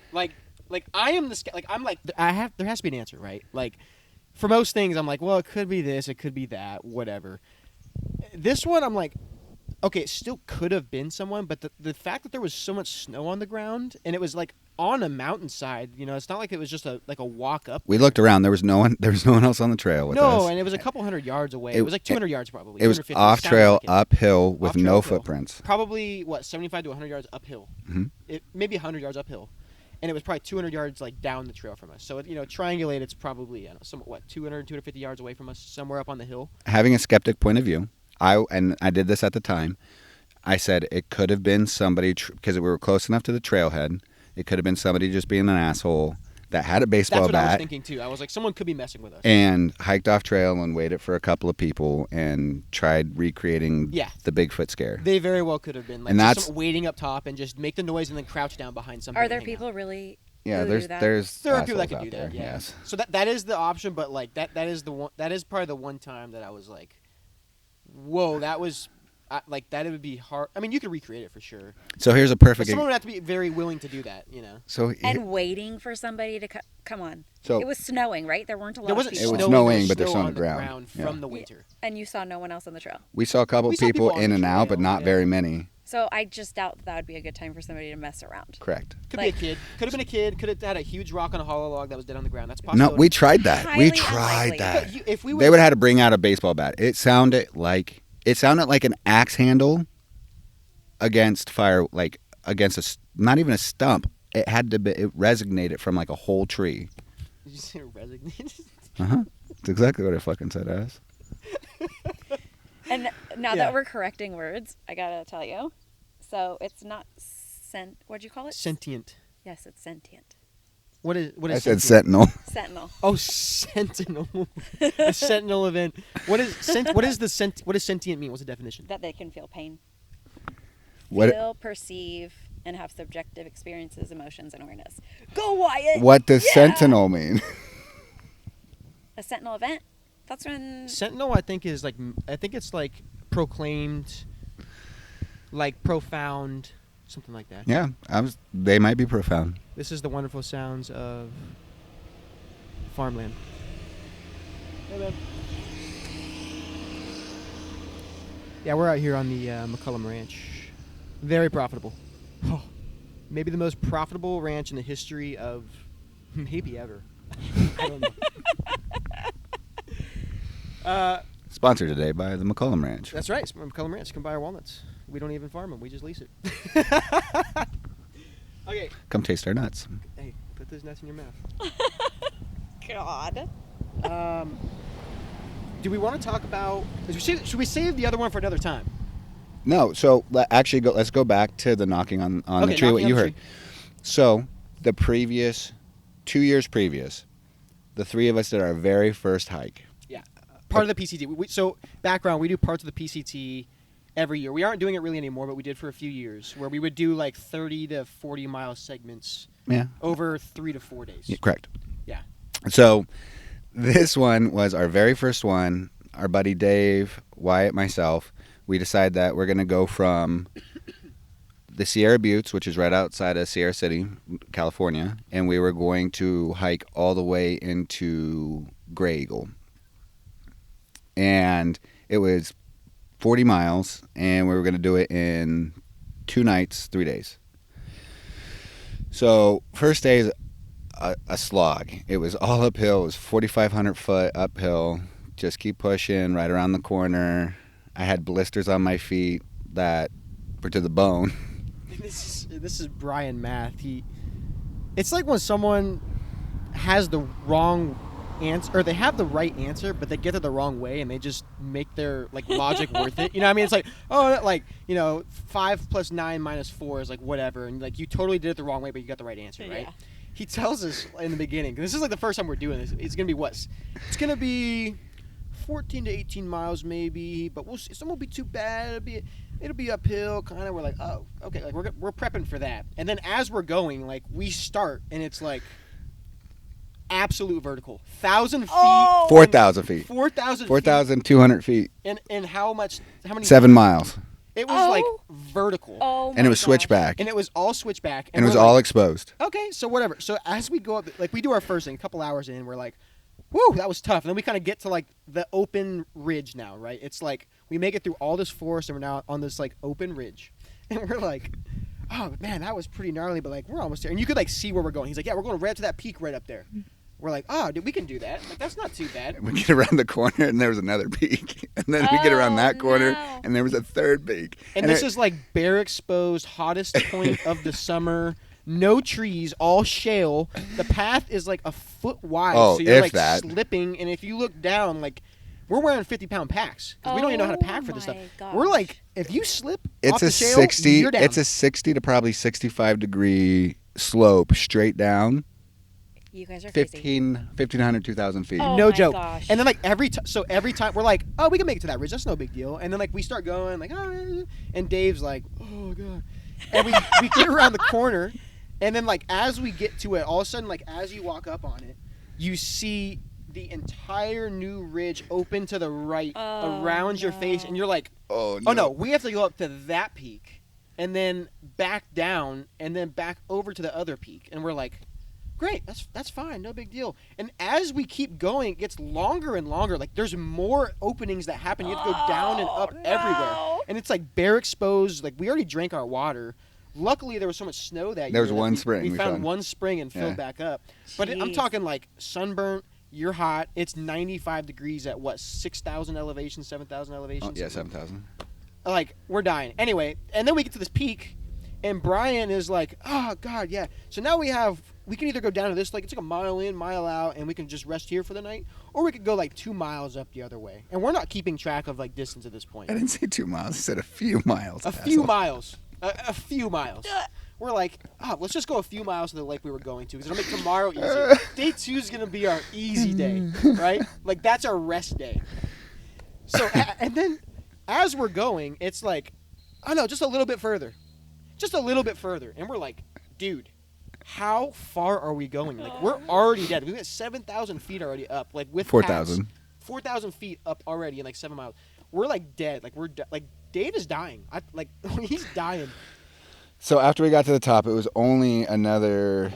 Like I am the like I'm like there has to be an answer, right? Like for most things, I'm like, well, it could be this, it could be that, whatever. This one, I'm like, okay, it still could have been someone, but the fact that there was so much snow on the ground and it was like on a mountainside, it's not like it was just a walk up. We looked around. There was no one. There was no one else on the trail with us. No, and it was a couple hundred yards away. It was like 200 yards probably. It was 250. off Sounded trail, like it. uphill with Off-trail, no uphill. footprints. Probably 75 to 100 yards uphill. Mhm. Maybe 100 yards uphill, and it was probably 200 yards like down the trail from us. So triangulate, it's probably 250 yards away from us, somewhere up on the hill. Having a skeptic point of view, I did this at the time. I said it could have been somebody because we were close enough to the trailhead. It could have been somebody just being an asshole that had a baseball That's what I was bat thinking too. I was like, someone could be messing with us. and hiked off trail and waited for a couple of people and tried recreating Yeah. the Bigfoot scare. They very well could have been like And just that's- someone waiting up top and just make the noise and then crouch down behind something. Are and there hang people out. really Yeah, who there's do that? there's There are people that assholes can do out that. there, Yeah. Yes. So that is the option, but like that is the one. That is probably the one time that I was like, whoa, that was like that, it would be hard. I mean, you could recreate it for sure. So here's a But perfect. someone would have to be very willing to do that, you know. So And waiting for somebody to come on. So- it was snowing, right? There weren't a lot There of wasn't people. It was snowing, snowing, there was but there's snow snow on on the ground. from Yeah. the winter. And you saw no one else on the trail. we saw a couple We saw people people on in the and out, but trail, not yeah. very many. So I just doubt that would be a good time for somebody to mess around. Correct. Could Like- be a kid. Could have been a kid. Could have had a huge rock on a hollow log that was dead on the ground. That's No, possible. we tried that. We Highly tried unlikely. that. If we They would have had to bring out a baseball bat. It sounded like an axe handle against fire, like against not even a stump. It had to be. It resonated from like a whole tree. Did you say resignated? That's exactly what I fucking said, ass. And now Yeah. that we're correcting words, I gotta tell you. So it's not what'd you call it? Sentient. Yes, it's sentient. What is I said sentient? sentinel. Sentinel. Oh, sentinel. A sentinel event. What is sentient mean? What's the definition? That they can feel pain. What? Feel, perceive, and have subjective experiences, emotions, and awareness. Go, Wyatt! What does Yeah! sentinel mean? A sentinel event? That's when... Sentinel, I think it's like proclaimed, like profound, something like that. Yeah, they might be profound. This is the wonderful sounds of farmland. Hey, man. Yeah, we're out here on the McCullum Ranch. Very profitable. Oh, maybe the most profitable ranch in the history of maybe ever. I don't know. Sponsored today by the McCullum Ranch. That's right. It's McCullum Ranch. Come buy our walnuts. We don't even farm them. We just lease it. Okay. Come taste our nuts. Hey, put those nuts in your mouth. God. Do we want to talk about... Should we save the other one for another time? No, so let's go back to the knocking on the Okay, tree, what knocking you on the heard. So, the 2 years previous, the three of us did our very first hike. Yeah. Part of the PCT. So, background, we do parts of the PCT every year. We aren't doing it really anymore, but we did for a few years, where we would do like 30 to 40 mile segments Yeah. over 3 to 4 days. Yeah, correct. Yeah. So, this one was our very first one. Our buddy Dave, Wyatt, myself, we decided that we're going to go from the Sierra Buttes, which is right outside of Sierra City, California, and we were going to hike all the way into Gray Eagle. And it was 40 miles, and we were going to do it in 2 nights, 3 days. So, first day is a slog. It was all uphill. It was 4,500 foot uphill. Just keep pushing right around the corner. I had blisters on my feet that were to the bone. This is Bryan math. It's like when someone has the wrong answer, or they have the right answer, but they get it the wrong way, and they just make their like logic worth it. You know what I mean? It's like, oh, like, 5 plus 9 minus 4 is like whatever, and like you totally did it the wrong way, but you got the right answer, right? Yeah. He tells us in the beginning. This is like the first time we're doing this. It's gonna be what? It's gonna be 14 to 18 miles maybe, but we'll see. Some won't be too bad. It'll be uphill, kind of. We're like, oh, okay. Like we're prepping for that. And then as we're going, like we start, and it's like absolute vertical, 1,000 feet, Oh! 4,000 feet. 4,000, 4,200 feet. and how many? 7 miles. It was like Oh. vertical, Oh, And it was my gosh. switchback. and it was all switchback, And it was we're all like, exposed. okay, so whatever. So as we go up, like we do our first thing, a couple hours in, we're like, whew, that was tough. And then we kind of get to like the open ridge now, right? It's like we make it through all this forest, and we're now on this like open ridge, and we're like, oh man, that was pretty gnarly, but like we're almost there. And you could like see where we're going. He's like, yeah, we're going right up to that peak right up there. We're like, oh, dude, we can do that. Like that's not too bad. We get around the corner, and there was another peak. And then we get around that Oh, corner, no. and there was a third peak. And this is like bare exposed, hottest point of the summer. No trees, all shale. The path is like a foot wide, Oh, so you're if like that. slipping. And if you look down, like we're wearing 50-pound packs because we don't even know how to pack for this Oh stuff. my We're gosh. like, if you slip It's off a the shale, 60. you're down. It's a 60 to probably 65 degree slope straight down. You guys are crazy. 1,500, 2,000 feet. Oh no my joke. gosh. And then like every time we're like, oh, we can make it to that ridge. That's no big deal. And then like we start going like, oh, and Dave's like, oh god. And we get around the corner, and then like as we get to it, all of a sudden like as you walk up on it, you see the entire new ridge open to the right Oh, around your face, no. and you're like, Oh Oh no, we have to go up to that peak, and then back down, and then back over to the other peak, and we're like, great, that's fine, no big deal. And as we keep going, it gets longer and longer. Like there's more openings that happen. You have to go down and up everywhere, and it's like bare exposed. Like we already drank our water. Luckily, there was so much snow that There year was that one spring We we found found. one spring and filled back up. But I'm Jeez. talking like sunburnt. You're hot. It's 95 degrees at what 6,000 elevation, 7,000 elevation. Oh, yeah, 7,000. Like we're dying. Anyway, and then we get to this peak, and Bryan is like, "Oh God, yeah." So now we can either go down to this, like it's like a mile in, mile out, and we can just rest here for the night, or we could go like 2 miles up the other way. And we're not keeping track of like distance at this point. I didn't say 2 miles. I said a few miles. A few miles. A few miles. We're like, let's just go a few miles to the lake we were going to, because it'll make tomorrow easier. Day 2 is gonna be our easy day, right? Like that's our rest day. So and then as we're going, it's like, oh no, just a little bit further, and we're like, dude, how far are we going? Like we're already dead. We got 7,000 feet already up, like with 4,000. 4,000 feet up already in like 7 miles. We're like dead. Like like Dave is dying. He's dying. So after we got to the top, it was only another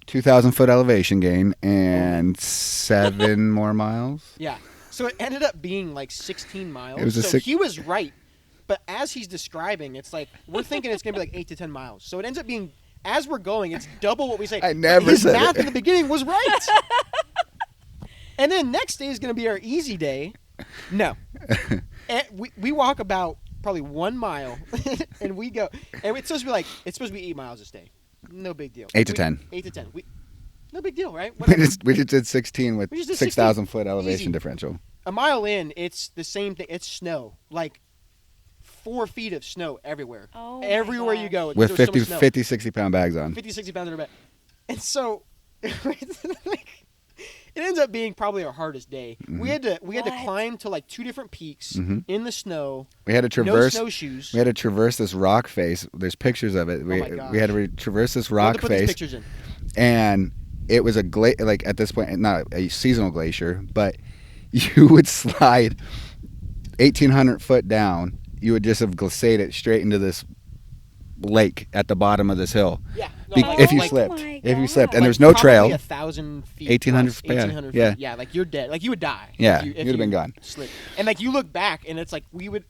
2,000 foot elevation gain and 7 more miles. Yeah. So it ended up being like 16 miles. It was a so six- he was right. But as he's describing, it's like we're thinking it's going to be like 8 to 10 miles. So it ends up being, as we're going, it's double what we say. I never His said math it. in the beginning was right. And then next day is going to be our easy day. No. And we walk about probably 1 mile, and we go. And it's supposed to be 8 miles this day. No big deal. 8 to 10. 8 to 10. No big deal, right? We just did 16 with We just did 6,000 foot elevation Easy. differential. A mile in, it's the same thing. It's snow, like 4 feet of snow everywhere. Oh my Everywhere you gosh. go, With there's so much 50, snow. 50, 60 pound bags on. 50, 60 pounds in our back. And so, it ends up being probably our hardest day. Mm-hmm. We had to What? climb to like 2 different peaks Mhm. in the snow. We had to traverse. No snowshoes. We had to traverse this rock face. There's pictures of it. my gosh. We had to traverse this We'll have rock to put these face, pictures in. and it was like at this point, not a seasonal glacier, but you would slide 1,800 foot down. You would just have glissaded straight into this lake at the bottom of this hill. Yeah. If you Oh slipped, my if you God. slipped, and Like, there's no probably trail. 1,000 feet. 1,800 plus, yeah, 1,800 yeah. feet. Yeah, like you're dead. Like you would die. Yeah, if you'd have been gone. Slipped. And like you look back, and it's like we would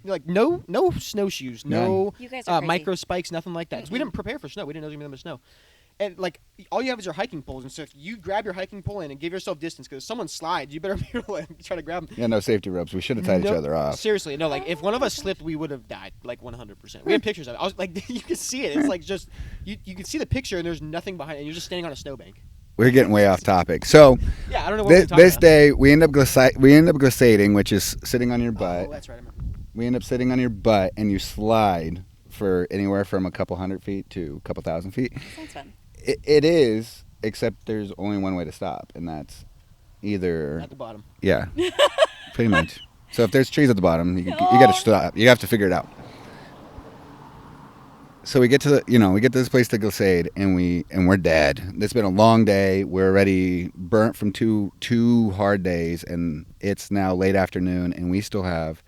like no snowshoes, no You guys are crazy. micro spikes, nothing like that. 'Cause we didn't prepare for snow. We didn't know there was gonna be snow. And like all you have is your hiking poles, and so if you grab your hiking pole in and give yourself distance, because if someone slides, you better be able to try to grab them. Yeah, no safety ropes. We should have tied each No- other off. Seriously, no. Like if one of us slipped, we would have died. Like 100%. We have pictures of it. I was like, you can see it. It's like just you can see the picture, and there's nothing behind it. And you're just standing on a snowbank. We're getting way off topic. So Yeah, I don't know what we're this, talking this about. day we end up glissading, which is sitting on your butt. Oh, that's right. I remember. We end up sitting on your butt, and you slide for anywhere from a couple hundred feet to a couple thousand feet. Sounds fun. It is, except there's only one way to stop, and that's either At the bottom. yeah, pretty much. So if there's trees at the bottom, you got to stop. You have to figure it out. So we get to this place to glissade, and we're dead. It's been a long day. We're already burnt from two hard days, and it's now late afternoon, and we still have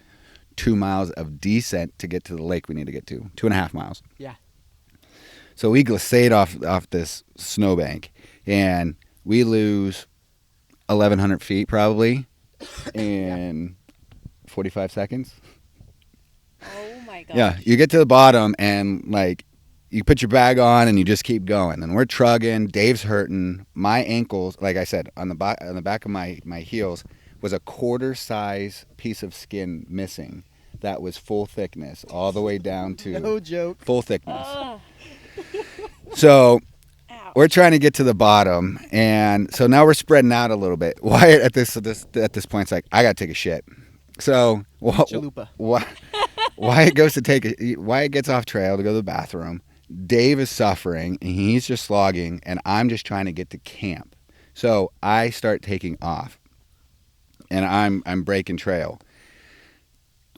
2 miles of descent to get to the lake we need to get to. 2.5 miles. Yeah. So we glissade off this snowbank, and we lose 1,100 feet probably in 45 seconds. Oh my god. Yeah, you get to the bottom, and like you put your bag on, and you just keep going. And we're trugging. Dave's hurting. My ankles, like I said, on the back of my heels was a quarter size piece of skin missing. That was full thickness all the way down to No joke. full thickness. Ugh. So Ow. we're trying to get to the bottom, and so now we're spreading out a little bit. Wyatt at this point is like, I gotta take a shit. So Chalupa. Wyatt gets off trail to go to the bathroom. Dave is suffering, and he's just slogging, and I'm just trying to get to camp. So I start taking off, and I'm breaking trail.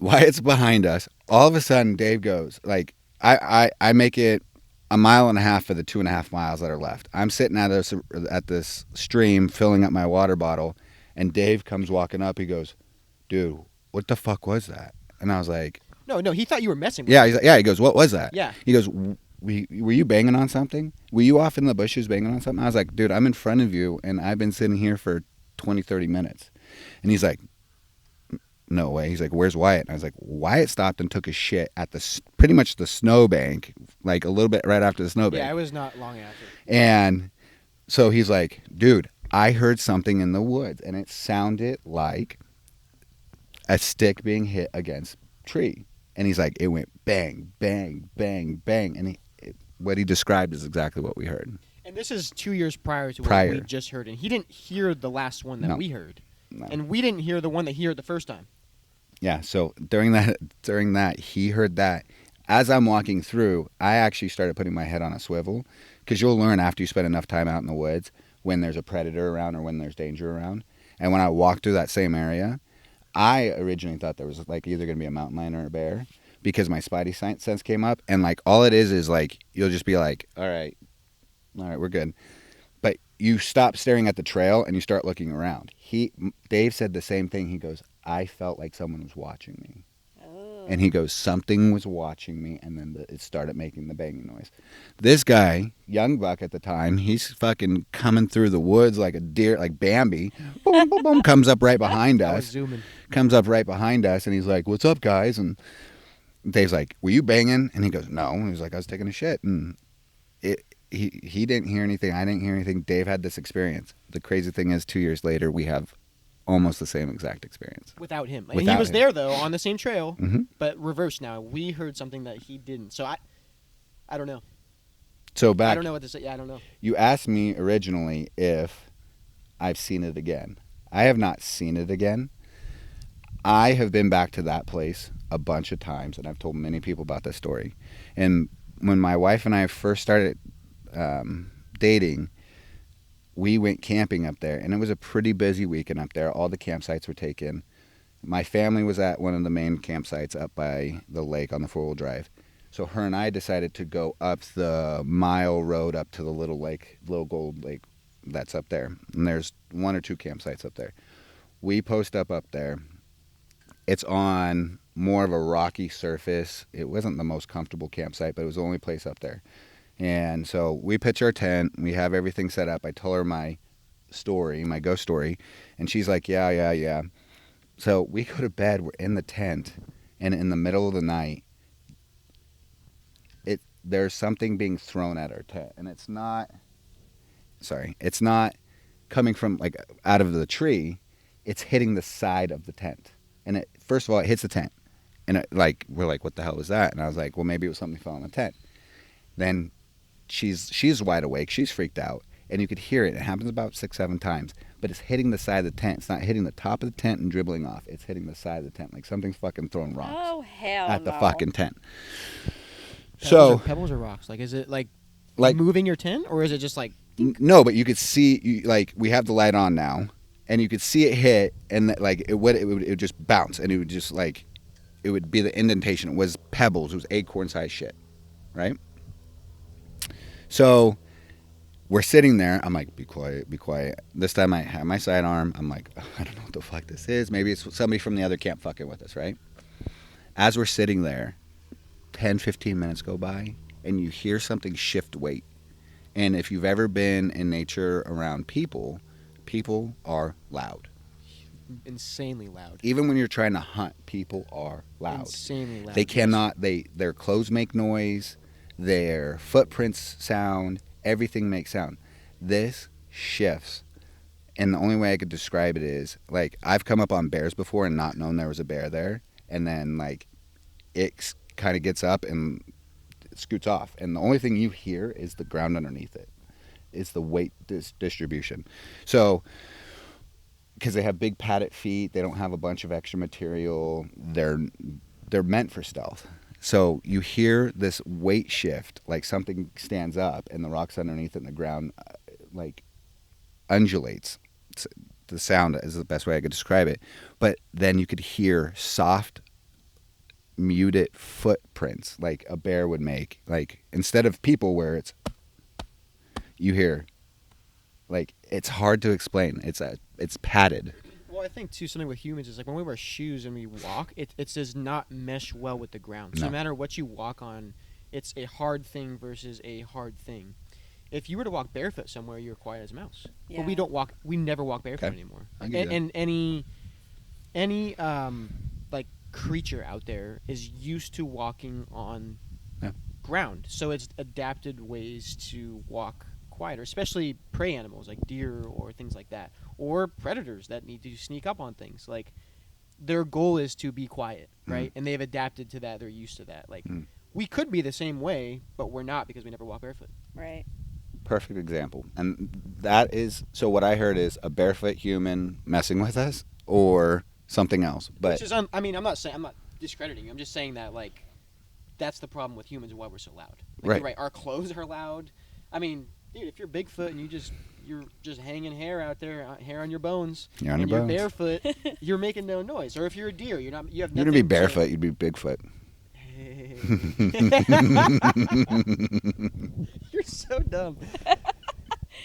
Wyatt's behind us. All of a sudden, Dave goes like, I make it 1.5 miles for the 2.5 miles that are left. I'm sitting at this stream filling up my water bottle, and Dave comes walking up. He goes, "Dude, what the fuck was that?" And I was like, No, he thought you were messing with yeah, him. he goes, what was that? Yeah. He goes, were you banging on something? Were you off in the bushes banging on something? I was like, dude, I'm in front of you, and I've been sitting here for 20, 30 minutes. And he's like, no way. He's like, where's Wyatt? And I was like, Wyatt stopped and took a shit at pretty much the snowbank, like a little bit right after the snowbank. Yeah, it was not long after. And so he's like, dude, I heard something in the woods, and it sounded like a stick being hit against a tree. And he's like, it went bang, bang, bang, bang. And what he described is exactly what we heard. And this is 2 years prior to Prior. what we just heard. And he didn't hear the last one that No. we heard. No. And we didn't hear the one that he heard the first time. Yeah, so during that, he heard that. As I'm walking through, I actually started putting my head on a swivel, because you'll learn after you spend enough time out in the woods when there's a predator around or when there's danger around. And when I walked through that same area, I originally thought there was like either going to be a mountain lion or a bear, because my spidey sense came up, and like all it is like you'll just be like, all right, we're good. But you stop staring at the trail and you start looking around. Dave said the same thing. He goes, I felt like someone was watching me. Oh. And he goes, something was watching me, and then it started making the banging noise. This guy, young buck at the time, he's fucking coming through the woods like a deer, like Bambi. Boom, boom, boom, comes up right behind I was us. zooming. Comes up right behind us, and he's like, what's up, guys? And Dave's like, were you banging? And he goes, no. And he's like, I was taking a shit. And he didn't hear anything. I didn't hear anything. Dave had this experience. The crazy thing is, 2 years later, we have almost the same exact experience. Without him. And Without he was him. there, though, on the same trail, Mm-hmm. but reversed now. We heard something that he didn't. So I don't know. So I back, don't know what to say. Yeah, I don't know. you asked me originally if I've seen it again. I have not seen it again. I have been back to that place a bunch of times, and I've told many people about this story. And when my wife and I first started dating, we went camping up there, and it was a pretty busy weekend up there. All the campsites were taken. My family was at one of the main campsites up by the lake on the 4-wheel drive. So her and I decided to go up the mile road up to the little lake, little gold lake that's up there. And there's 1 or 2 campsites up there. We post up there. It's on more of a rocky surface. It wasn't the most comfortable campsite, but it was the only place up there. And so we pitch our tent. We have everything set up. I tell her my story, my ghost story, and she's like, yeah. So we go to bed. We're in the tent, and in the middle of the night, there's something being thrown at our tent, and it's not coming from like out of the tree. It's hitting the side of the tent, and first of all, it hits the tent, and we're like, what the hell was that? And I was like, well, maybe it was something fell on the tent. Then she's wide awake. She's freaked out, and you could hear it. It happens about 6-7 times, but it's hitting the side of the tent. It's not hitting the top of the tent and dribbling off. It's hitting the side of the tent, like something's fucking throwing rocks Oh, hell at the no. fucking tent. Pebbles or rocks? Like, is it like Like- moving your tent, or is it just like? No, but you could see, like, we have the light on now, and you could see it hit, and like it would just bounce, and it would just like, it would be the indentation. It was pebbles. It was acorn-sized shit, right? So we're sitting there. I'm like, be quiet, be quiet. This time I have my sidearm. I'm like, I don't know what the fuck this is. Maybe it's somebody from the other camp fucking with us, right? As we're sitting there, 10, 15 minutes go by, and you hear something shift weight. And if you've ever been in nature around people are loud. Insanely loud. Even when you're trying to hunt, people are loud. Insanely loud. They cannot, their clothes make noise, their footprints sound, everything makes sound. This shifts. And the only way I could describe it is, like, I've come up on bears before and not known there was a bear there. And then, like, it kind of gets up and scoots off, and the only thing you hear is the ground underneath it. It's the weight distribution. So because they have big padded feet, they don't have a bunch of extra material, they're meant for stealth. So you hear this weight shift, like something stands up and the rocks underneath it and the ground like undulates. The sound is the best way I could describe it. But then you could hear soft muted footprints like a bear would make, like instead of people where it's you hear, like, it's hard to explain. It's padded. Well, I think too something with humans is like when we wear shoes and we walk, it does not mesh well with the ground. So no matter what you walk on, it's a hard thing versus a hard thing. If you were to walk barefoot somewhere, you're quiet as a mouse. Yeah. But we don't walk. We never walk barefoot anymore. And any like creature out there is used to walking on ground, so it's adapted ways to walk quieter, especially prey animals like deer or things like that, or predators that need to sneak up on things. Like their goal is to be quiet, right? And they've adapted to that. They're used to that. Like we could be the same way, but we're not because we never walk barefoot. Right. Perfect example. And that is, so what I heard is a barefoot human messing with us or something else. But which is, I'm not discrediting you. I'm just saying that like that's the problem with humans and why we're so loud. Like, right. You're right. Our clothes are loud. I mean, dude, if you're Bigfoot and you're just hanging hair out there, hair on your bones, you're barefoot, you're making no noise. Or if you're a deer, you have nothing. You're gonna be barefoot. You'd be Bigfoot. Hey. You're so dumb.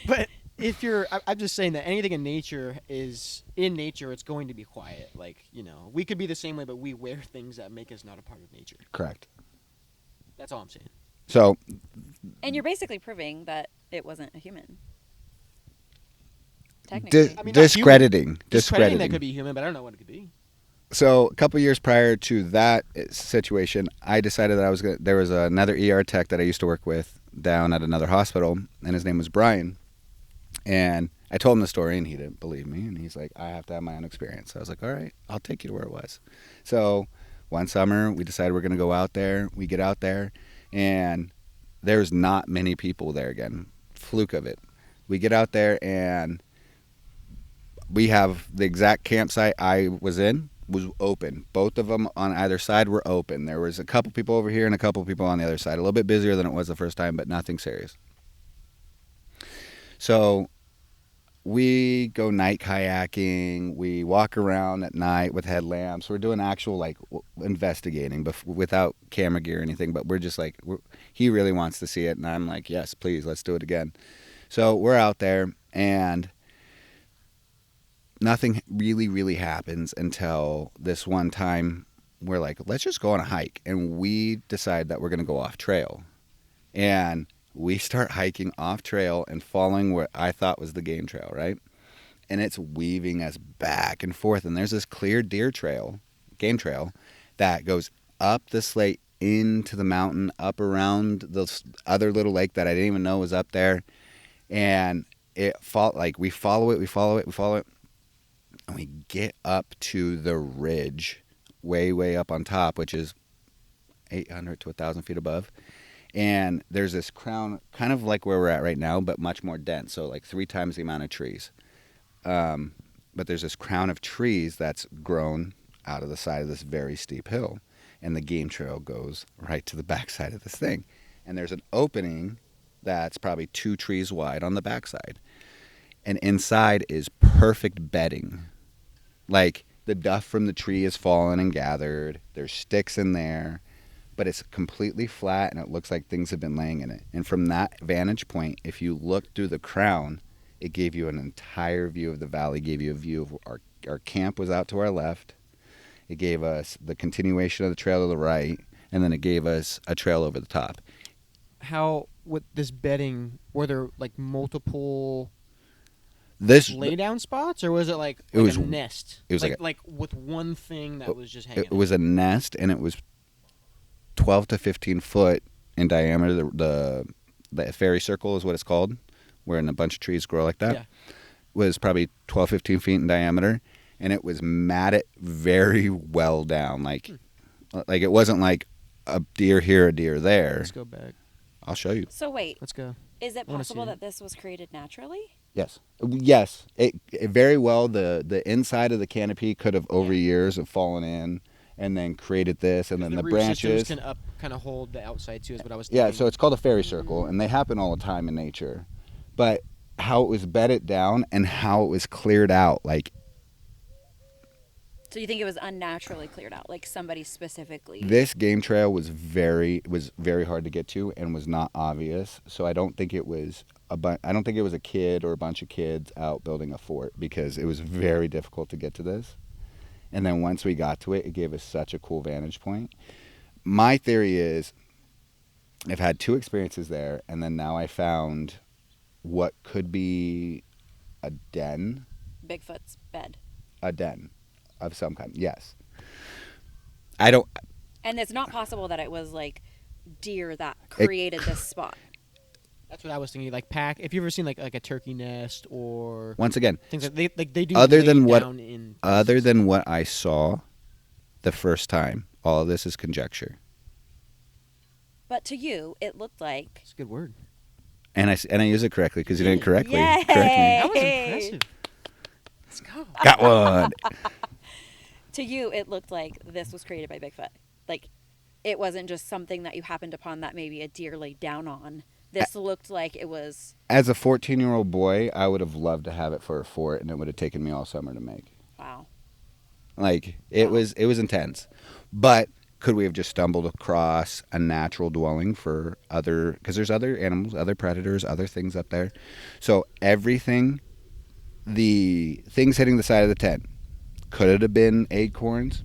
But if I'm just saying that anything in nature, it's going to be quiet. Like, we could be the same way, but we wear things that make us not a part of nature. Correct. That's all I'm saying. So. And you're basically proving that it wasn't a human. Technically. Discrediting that could be human, but I don't know what it could be. So a couple years prior to that situation, I decided that there was another ER tech that I used to work with down at another hospital, and his name was Bryan. And I told him the story, and he didn't believe me. And he's like, I have to have my own experience. So I was like, all right, I'll take you to where it was. So one summer, we decided we're going to go out there. We get out there, and there's not many people there again. Fluke of it. We get out there, and we have the exact campsite I was in was open. Both of them on either side were open. There was a couple people over here and a couple people on the other side. A little bit busier than it was the first time, but nothing serious. So we go night kayaking. We walk around at night with headlamps. We're doing actual investigating without camera gear or anything, but we're just like, he really wants to see it. And I'm like, yes, please, let's do it again. So we're out there, and nothing really, really happens until this one time we're like, let's just go on a hike. And we decide that we're going to go off trail. And we start hiking off trail and following what I thought was the game trail, right? And it's weaving us back and forth. And there's this clear game trail, that goes up the slate into the mountain, up around the other little lake that I didn't even know was up there. And we follow it. And we get up to the ridge, way, way up on top, which is 800 to 1,000 feet above. And there's this crown, kind of like where we're at right now, but much more dense. So like 3 times the amount of trees. But there's this crown of trees that's grown out of the side of this very steep hill. And the game trail goes right to the backside of this thing. And there's an opening that's probably 2 trees wide on the backside. And inside is perfect bedding. Like the duff from the tree is fallen and gathered. There's sticks in there. But it's completely flat, and it looks like things have been laying in it. And from that vantage point, if you look through the crown, it gave you an entire view of the valley, gave you a view of our camp was out to our left. It gave us the continuation of the trail to the right, and then it gave us a trail over the top. How, with this bedding, were there like multiple lay down spots, or was it like a nest? It was like with one thing that was just hanging. It was a nest, and it was 12 to 15 foot in diameter. The fairy circle is what it's called, wherein a bunch of trees grow like that. Yeah. Was probably 12, 15 feet in diameter, and it was matted very well down. Like it wasn't like a deer here, a deer there. Let's go back. I'll show you. So wait. Let's go. Is it possible that this was created naturally? Yes. Yes. It very well, the inside of the canopy could have over years have fallen in and then created this, and then the branches can kind of hold the outside too, is what I was thinking. Yeah, so it's called a fairy circle, and they happen all the time in nature. But how it was bedded down and how it was cleared out, like So you think it was unnaturally cleared out, like somebody specifically? This game trail was very hard to get to and was not obvious. So I don't think it was I don't think it was a kid or a bunch of kids out building a fort, because it was very difficult to get to this. And then once we got to it, it gave us such a cool vantage point. My theory is, I've had 2 experiences there, and then now I found what could be a den. Bigfoot's bed. A den of some kind, yes. I don't. And it's not possible that it was like deer that created this spot. That's what I was thinking. Like if you've ever seen like a turkey nest or Once again, things like they do. Other lay than what I saw the first time, all of this is conjecture. But to you, it looked like. It's a good word. And I use it correctly because you didn't correctly Yay! correct me. That was impressive. Let's go. Got one. To you, it looked like this was created by Bigfoot. Like, it wasn't just something that you happened upon that maybe a deer laid down on. This looked like it was. As a 14-year-old boy, I would have loved to have it for a fort, and it would have taken me all summer to make. Wow. Like, it was intense. But could we have just stumbled across a natural dwelling for other, because there's other animals, other predators, other things up there. So everything, the things hitting the side of the tent, could it have been acorns?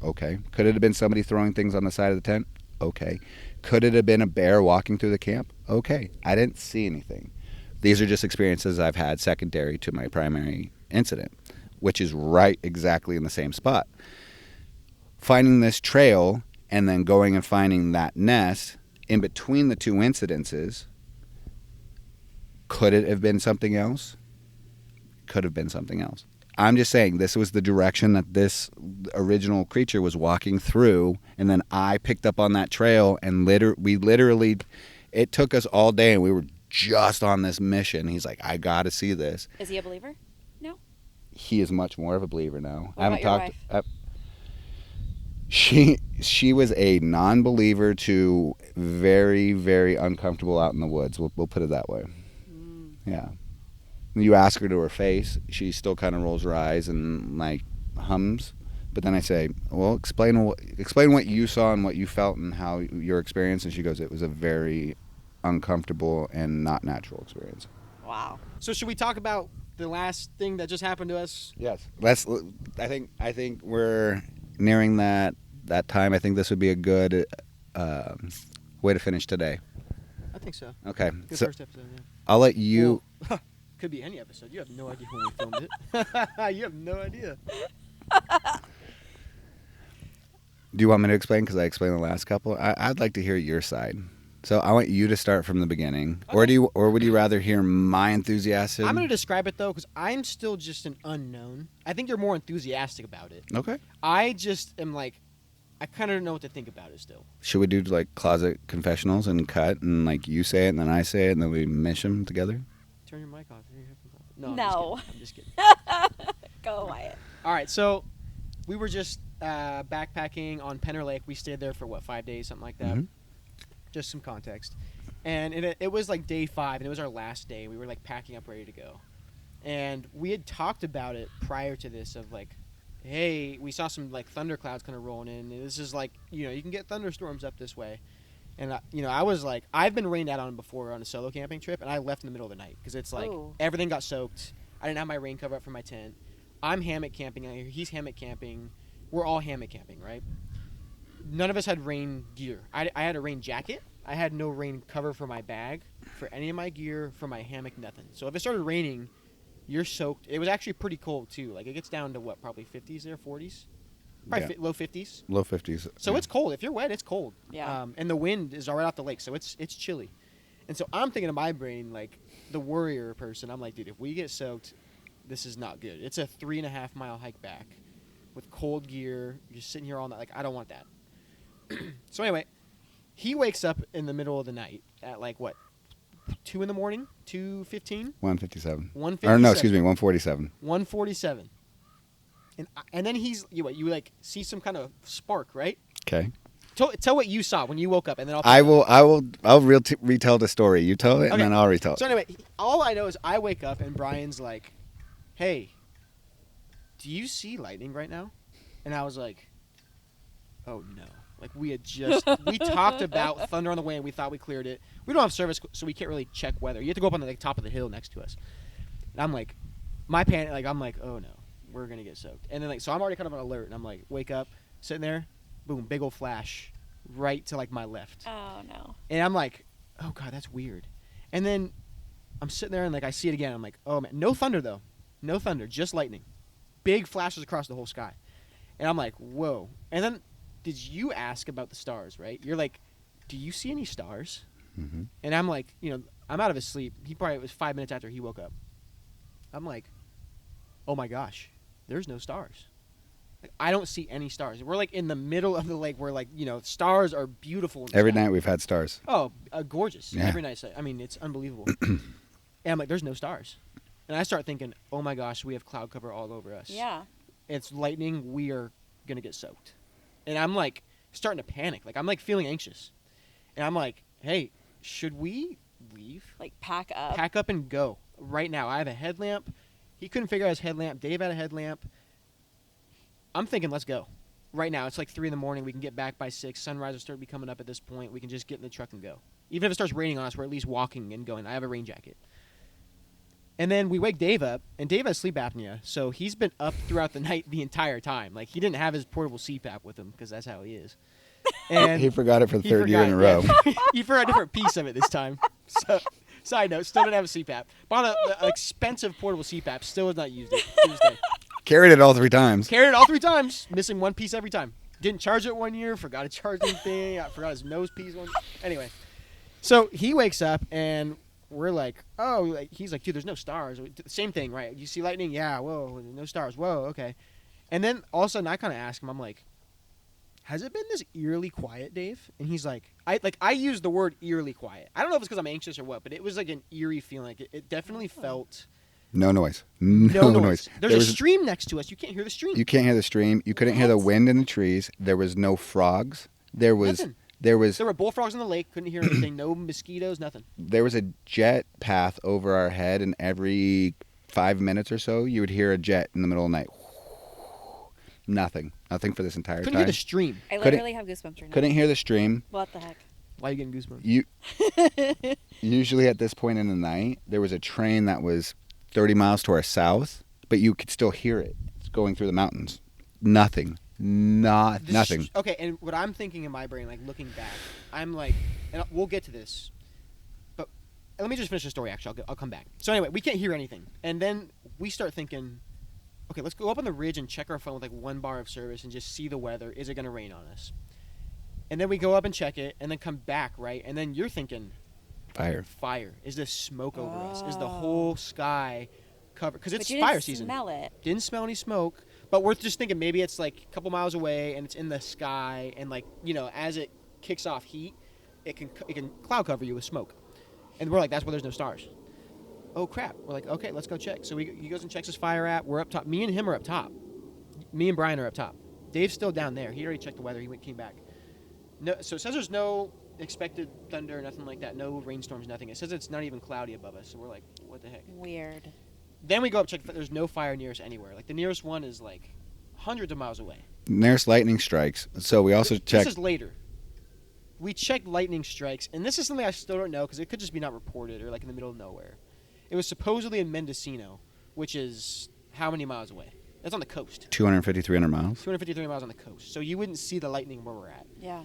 Okay. Could it have been somebody throwing things on the side of the tent? Okay. Could it have been a bear walking through the camp? Okay. I didn't see anything. These are just experiences I've had secondary to my primary incident, which is right exactly in the same spot. Finding this trail and then going and finding that nest in between the 2 incidences, could it have been something else? Could have been something else. I'm just saying this was the direction that this original creature was walking through, and then I picked up on that trail, and we literally, it took us all day, and we were just on this mission. He's like, I got to see this. Is he a believer? No. He is much more of a believer now. What about your wife? She was a non-believer to very, very uncomfortable out in the woods. We'll put it that way. Yeah. You ask her to her face, she still kind of rolls her eyes and like hums. But then I say, well, explain what you saw and what you felt and how your experience. And she goes, it was a very uncomfortable and not natural experience. Wow. So should we talk about the last thing that just happened to us? Yes. I think we're nearing that time. I think this would be a good way to finish today. I think so. Okay. Good So first episode, yeah. I'll let you. Well, could be any episode. You have no idea when we filmed it. You have no idea. Do you want me to explain? Because I explained the last couple. I'd like to hear your side. So I want you to start from the beginning, Okay. or would you rather hear my enthusiasm? I'm going to describe it though, because I'm still just an unknown. I think you're more enthusiastic about it. Okay. I just am like, I kind of don't know what to think about it still. Should we do like closet confessionals and cut and like you say it and then I say it and then we mesh them together? Turn your mic off. Turn your headphones off. No. I'm just kidding. Go, Wyatt. All right, so we were just backpacking on Penner Lake. We stayed there for 5 days, something like that. Mhm. Just some context. And it was like day 5, and it was our last day. We were like packing up, ready to go. And we had talked about it prior to this of like, hey, we saw some like thunderclouds kind of rolling in. And this is like, you can get thunderstorms up this way. And I was like, I've been rained out on before on a solo camping trip, and I left in the middle of the night because it's like Ooh. everything got soaked. I didn't have my rain cover up for my tent. I'm hammock camping out here. He's hammock camping. We're all hammock camping, right? None of us had rain gear. I had a rain jacket. I had no rain cover for my bag, for any of my gear, for my hammock, nothing. So if it started raining, you're soaked. It was actually pretty cold too. Like it gets down to probably 50s there, 40s, probably Yeah. low 50s. Low 50s. So it's cold. If you're wet, it's cold. Yeah. And the wind is right off the lake, so it's chilly. And so I'm thinking in my brain, like the warrior person, I'm like, dude, if we get soaked, this is not good. It's a 3.5 mile hike back with cold gear. You're sitting here all night. Like, I don't want that. So anyway, he wakes up in the middle of the night at 2 in the morning, 2:15, 157. 1:57. Or no, excuse me, 147. 1:47. And then you see some kind of spark, right? Okay. Tell what you saw when you woke up, and then I'll retell the story. You tell it, Okay. and then I'll retell it. So anyway, all I know is I wake up and Brian's like, "Hey, do you see lightning right now? And I was like, oh no. Like we talked about thunder on the way and we thought we cleared it. We don't have service, so we can't really check weather. You have to go up on the top of the hill next to us. And I'm like, I'm like, oh no, we're going to get soaked. And then so I'm already kind of on alert and I'm like, wake up, sitting there, boom, big old flash right to like my left. Oh no. And I'm like, oh God, that's weird. And then I'm sitting there and like I see it again. I'm like, oh man, no thunder though. No thunder, just lightning. Big flashes across the whole sky. And I'm like, whoa. And then did you ask about the stars, right? You're like, do you see any stars? Mm-hmm. And I'm like, I'm out of his sleep. It was 5 minutes after he woke up. I'm like, oh my gosh, there's no stars. Like, I don't see any stars. We're like in the middle of the lake where like, stars are beautiful. Every night we've had stars. Oh, gorgeous. Yeah. Every night. I mean, it's unbelievable. And I'm like, there's no stars. And I start thinking, oh my gosh, we have cloud cover all over us. Yeah. It's lightning. We are going to get soaked. And I'm like starting to panic. Like I'm like feeling anxious. And I'm like, hey, should we leave? Like pack up. Pack up and go right now. I have a headlamp. He couldn't figure out his headlamp. Dave had a headlamp. I'm thinking, let's go. Right now, it's like 3 a.m. We can get back by 6. Sunrise will start be coming up at this point. We can just get in the truck and go. Even if it starts raining on us, we're at least walking and going. I have a rain jacket. And then we wake Dave up, and Dave has sleep apnea, so he's been up throughout the night the entire time. Like, he didn't have his portable CPAP with him, because that's how he is. And He forgot it for the third year in a row. Yeah. He forgot a different piece of it this time. So, side note, still didn't have a CPAP. Bought an expensive portable CPAP, still has not used it to this day. Carried it all 3 times. Carried it all 3 times, missing one piece every time. Didn't charge it 1 year, forgot to charge anything, I forgot his nose piece one. Anyway, so he wakes up and we're like, oh, like, he's like, dude, there's no stars. Same thing, right? You see lightning? Yeah, whoa, no stars. Whoa, okay. And then all of a sudden I kind of ask him, I'm like, has it been this eerily quiet, Dave? And he's like, I use the word eerily quiet. I don't know if it's because I'm anxious or what, but it was like an eerie feeling. Like it definitely felt... No noise. No noise. There's a stream next to us. You can't hear the stream. You can't hear the stream. You couldn't hear the wind in the trees. There was no frogs. There Nothing. was There were bullfrogs in the lake. Couldn't hear anything. No mosquitoes. Nothing. there was a jet path over our head, and every 5 minutes or so, you would hear a jet in the middle of the night. Nothing for this entire Couldn't time. hear the stream. I literally have goosebumps right now. Couldn't hear the stream. What the heck? Why are you getting goosebumps? You usually at this point in the night, there was a train that was 30 miles to our south, but you could still hear it. It's going through the mountains. Nothing. Nothing. Okay, and what I'm thinking in my brain, like looking back, I'm like, and we'll get to this, but let me just finish the story. Actually, I'll come back. So anyway, we can't hear anything, and then we start thinking, okay, let's go up on the ridge and check our phone with like 1 bar of service and just see the weather. Is it going to rain on us? And then we go up and check it, and then come back, right? And then you're thinking, fire. Is this smoke over us? Is the whole sky covered? Because it's fire season. Smell it. Didn't smell any smoke, but we're just thinking maybe it's like a couple miles away and it's in the sky, and like, as it kicks off heat, it can cloud cover you with smoke. And we're like, that's why there's no stars. Oh crap. We're like, okay, let's go check. So he goes and checks his fire app. We're up top. Me and him are up top. Me and Bryan are up top. Dave's still down there. He already checked the weather. He came back. No, so it says there's no expected thunder, nothing like that. No rainstorms, nothing. It says it's not even cloudy above us. So we're like, what the heck? Weird. Then we go up check. There's no fire near us anywhere. Like the nearest one is like hundreds of miles away. Nearest lightning strikes. So we also checked. This is later. We checked lightning strikes, and this is something I still don't know because it could just be not reported or like in the middle of nowhere. It was supposedly in Mendocino, which is how many miles away? That's on the coast. 250, 300 miles. 253 miles on the coast. So you wouldn't see the lightning where we're at. Yeah.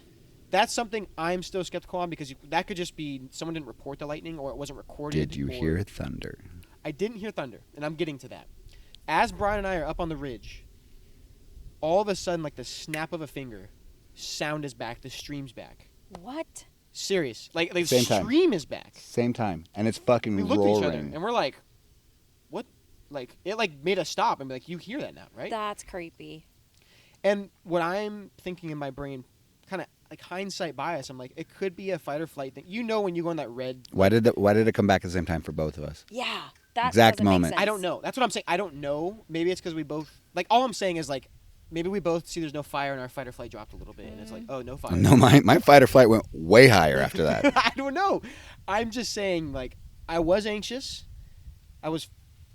That's something I'm still skeptical on because that could just be someone didn't report the lightning or it wasn't recorded. Did you hear thunder? I didn't hear thunder, and I'm getting to that. As Bryan and I are up on the ridge, all of a sudden, like the snap of a finger, sound is back, the stream's back. What? Serious. Like the Same time. stream is back. Same time. And it's fucking We looked roaring. at each other, and we're like, what? Like, it like made us stop and be like, you hear that now, right? That's creepy. And what I'm thinking in my brain, kind of like hindsight bias, I'm like, it could be a fight or flight thing. When you go on that red... Why did it come back at the same time for both of us? Yeah. That Exact doesn't make moment. sense. I don't know. That's what I'm saying. I don't know. Maybe it's because we both... Like, all I'm saying is, like, maybe we both see there's no fire and our fight or flight dropped a little bit. And it's like, oh, no fire. No, my fight or flight went way higher after that. I don't know. I'm just saying, like, I was anxious. I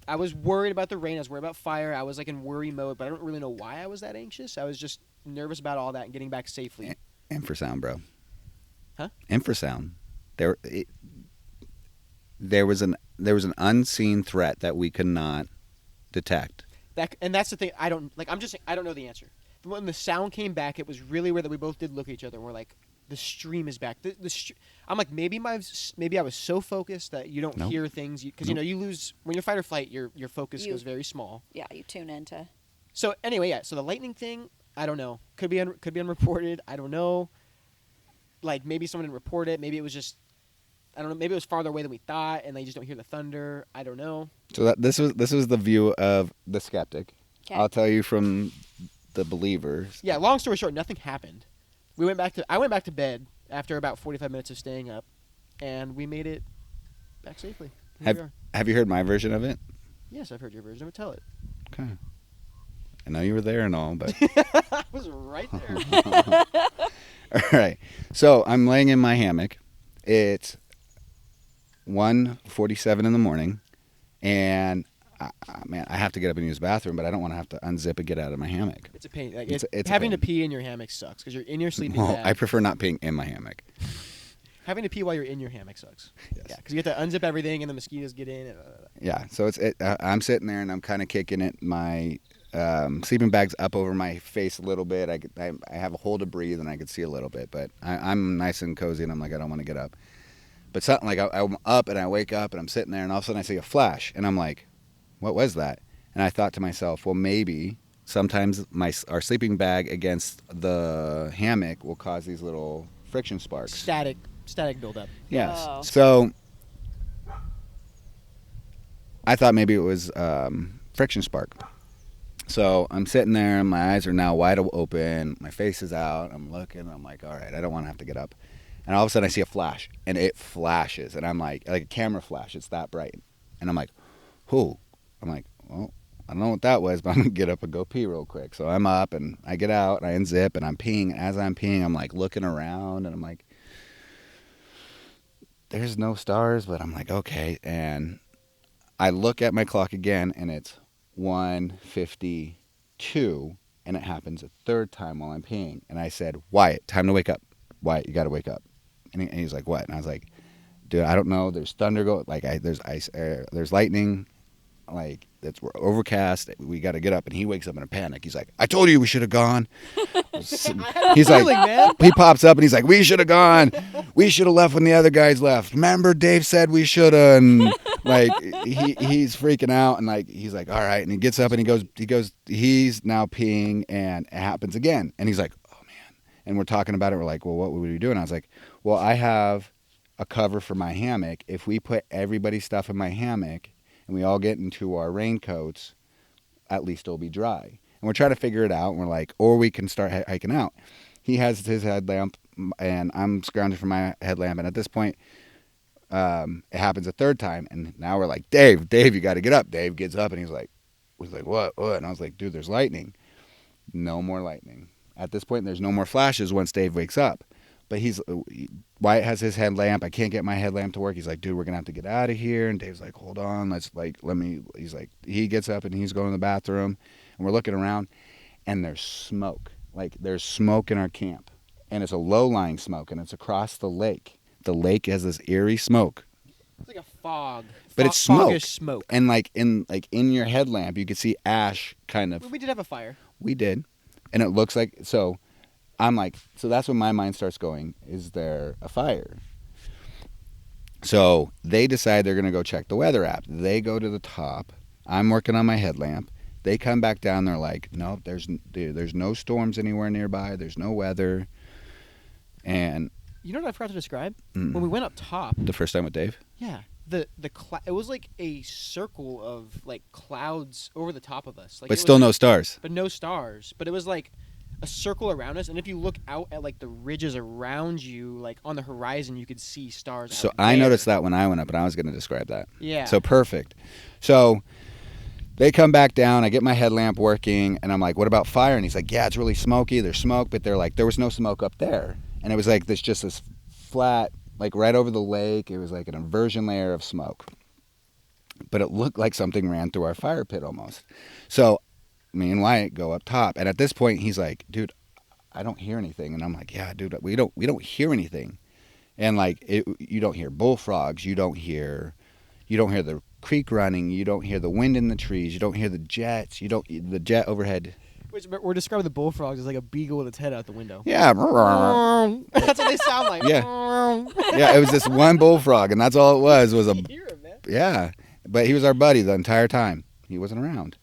I was worried about the rain. I was worried about fire. I was like in worry mode, but I don't really know why I was that anxious. I was just nervous about all that and getting back safely. Infrasound, bro. Huh? Infrasound. There was an unseen threat that we could not detect. And that's the thing. I don't know the answer. When the sound came back, it was really weird that we both did look at each other and we're like, the stream is back. I'm like, maybe I was so focused that you don't Nope. hear things because Nope. you lose when you're fight or flight. Your focus goes very small. Yeah, you tune into. So anyway, yeah. So the lightning thing, I don't know. Could be unreported. I don't know. Like maybe someone didn't report it. Maybe it was just, I don't know. Maybe it was farther away than we thought, and they just don't hear the thunder. I don't know. So this was the view of the skeptic. 'Kay. I'll tell you from the believers. Yeah. Long story short, nothing happened. I went back to bed after about 45 minutes of staying up, and we made it back safely. Here we are. Have you heard my version of it? Yes, I've heard your version. Tell it. Okay. I know you were there and all, but I was right there. all right. So I'm laying in my hammock. It's 1:47 in the morning, and man, I have to get up and use the bathroom, but I don't want to have to unzip and get out of my hammock. It's a pain. Like It's a having to pain. pee in your hammock sucks because you're in your sleeping Well, bag. I prefer not peeing in my hammock. Having to pee while you're in your hammock sucks. Yes. Yeah, because you have to unzip everything and the mosquitoes get in. Yeah. So I'm sitting there and I'm kind of kicking it. My sleeping bag's up over my face a little bit. I have a hole to breathe and I could see a little bit, but I'm nice and cozy and I'm like, I don't want to get up. But something like I'm up and I wake up and I'm sitting there and all of a sudden I see a flash and I'm like, what was that? And I thought to myself, well, maybe sometimes our sleeping bag against the hammock will cause these little friction sparks. Static buildup. Yes. Oh. So I thought maybe it was friction spark. So I'm sitting there and my eyes are now wide open. My face is out. I'm looking. I'm like, all right, I don't want to have to get up. And all of a sudden I see a flash and it flashes. And I'm like a camera flash. It's that bright. And I'm like, who? I'm like, well, I don't know what that was, but I'm going to get up and go pee real quick. So I'm up and I get out and I unzip and I'm peeing. As I'm peeing, I'm like looking around and I'm like, there's no stars, but I'm like, okay. And I look at my clock again and it's 1:52 and it happens a third time while I'm peeing. And I said, Wyatt, time to wake up. Wyatt, you got to wake up. And he's like, what? And I was like, dude, I don't know. There's thunder going, like there's ice, there's lightning. Like we're overcast. We got to get up. And he wakes up in a panic. He's like, I told you we should have gone. He's like, man. he pops up and he's like, we should have gone. We should have left when the other guys left. Remember, Dave said we should have. And like he's freaking out and like he's like, all right. And he gets up and he goes. He's now peeing and it happens again. And he's like, oh man. And we're talking about it. We're like, well, what would we do? And I was like, well, I have a cover for my hammock. If we put everybody's stuff in my hammock and we all get into our raincoats, at least it'll be dry. And we're trying to figure it out. And we're like, or we can start hiking out. He has his headlamp, and I'm scrounging for my headlamp. And at this point, it happens a third time. And now we're like, Dave, you got to get up. Dave gets up, and he's like, what? And I was like, dude, there's lightning. No more lightning. At this point, there's no more flashes once Dave wakes up. But Wyatt has his headlamp. I can't get my headlamp to work. He's like, dude, we're going to have to get out of here. And Dave's like, hold on. He's like, he gets up and he's going to the bathroom. And we're looking around and there's smoke. Like there's smoke in our camp. And it's a low-lying smoke and it's across the lake. The lake has this eerie smoke. It's like a fog. But it's smoke. Foggish smoke. And like in your headlamp, you could see ash kind of. We did have a fire. We did. And it looks like, so I'm like, so that's when my mind starts going, is there a fire? So they decide they're going to go check the weather app. They go to the top. I'm working on my headlamp. They come back down. They're like, nope, there's no storms anywhere nearby. There's no weather. And You know what I forgot to describe? Mm. When we went up top. the first time with Dave? Yeah. It was like a circle of like clouds over the top of us. Like, But still no stars. But no stars. But it was like a circle around us, and if you look out at like the ridges around you, like on the horizon, you could see stars. So out I there. noticed that when I went up, and I was going to describe that. Yeah. So perfect. So they come back down. I get my headlamp working, and I'm like, what about fire? And he's like, yeah, it's really smoky. There's smoke, but they're like, there was no smoke up there. And it was like this flat, like right over the lake. It was like an inversion layer of smoke. but it looked like something ran through our fire pit almost. So me and Wyatt go up top, and at this point he's like, dude, I don't hear anything. And I'm like, yeah, dude, we don't hear anything. And like you don't hear bullfrogs, you don't hear the creek running, you don't hear the wind in the trees, you don't hear the jets, the jet overhead. We're describing the bullfrogs as like a beagle with its head out the window. Yeah. That's what they sound like. Yeah, it was this one bullfrog, and that's all it was a Hear it, man. yeah. But he was our buddy the entire time. He wasn't around.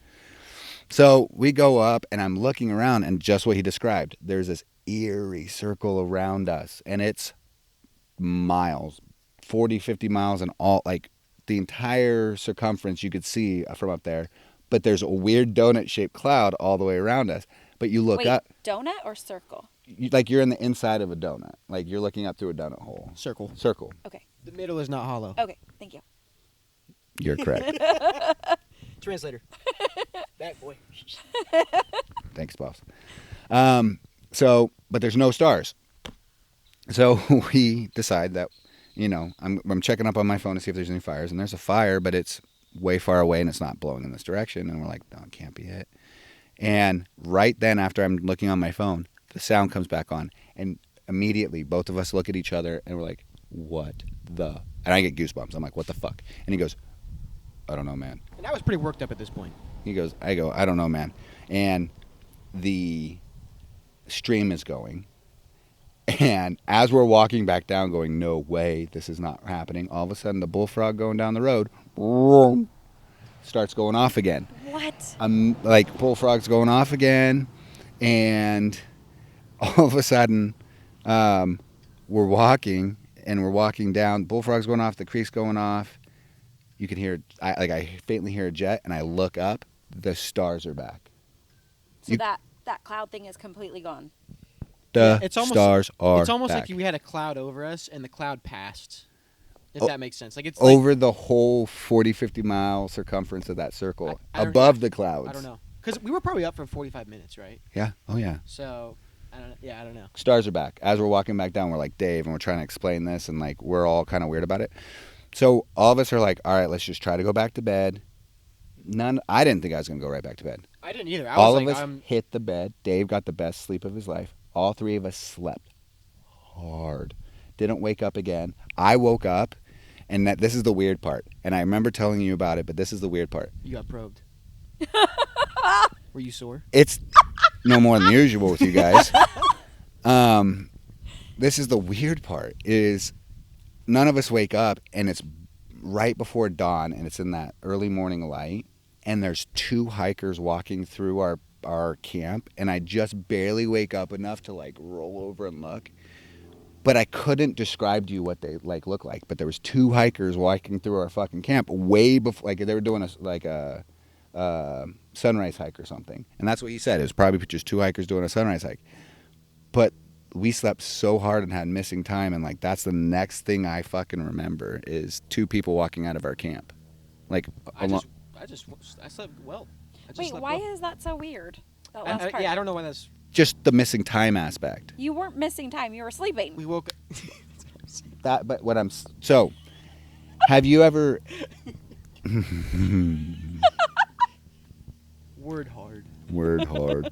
So we go up, and I'm looking around, and just what he described. There's this eerie circle around us, and it's miles, 40, 50 miles, and all like the entire circumference you could see from up there. But there's a weird donut-shaped cloud all the way around us. But you look Wait, up, donut or circle? like you're in the inside of a donut. Like you're looking up through a donut hole. Circle. Okay. The middle is not hollow. Okay. Thank you. You're correct. Translator. That boy. Thanks, boss. But there's no stars. So we decide that, I'm checking up on my phone to see if there's any fires, and there's a fire, but it's way far away and it's not blowing in this direction. And we're like, no, it can't be it. And right then, after I'm looking on my phone, the sound comes back on, and immediately both of us look at each other and we're like, what the? And I get goosebumps. I'm like, what the fuck? And he goes, I don't know, man. And I was pretty worked up at this point. I go, I don't know, man. And the stream is going. And as we're walking back down going, no way, this is not happening, all of a sudden the bullfrog going down the road starts going off again. What? Like bullfrog's going off again. And all of a sudden we're walking down, bullfrog's going off, the creek's going off. You can hear, I faintly hear a jet, and I look up, the stars are back. So that cloud thing is completely gone. Stars are It's almost back. like we had a cloud over us and the cloud passed. If that makes sense. Like it's over the whole 40, 50 mile circumference of that circle, I don't above know. the clouds. I don't know. Because we were probably up for 45 minutes, right? Yeah. Oh, yeah. So, I don't know. Stars are back. As we're walking back down, we're like, Dave, and we're trying to explain this, and like we're all kind of weird about it. So all of us are like, all right, let's just try to go back to bed. I didn't think I was going to go right back to bed. I didn't either. All of us hit the bed. Dave got the best sleep of his life. All three of us slept hard. Didn't wake up again. I woke up, and this is the weird part. And I remember telling you about it, but this is the weird part. You got probed. Were you sore? It's no more than usual with you guys. This is the weird part, is none of us wake up, and it's right before dawn, and it's in that early morning light, and there's two hikers walking through our camp, and I just barely wake up enough to like roll over and look. But I couldn't describe to you what they like look like. But there was two hikers walking through our fucking camp way before, like they were doing a sunrise hike or something. And that's what he said. It was probably just two hikers doing a sunrise hike. But we slept so hard and had missing time, and like that's the next thing I fucking remember is two people walking out of our camp. Like I slept well. Wait, why is that so weird? That last part. Yeah, I don't know why that's. Just the missing time aspect. You weren't missing time. You were sleeping. We woke. But what I'm so. Have you ever? Word hard. Word hard.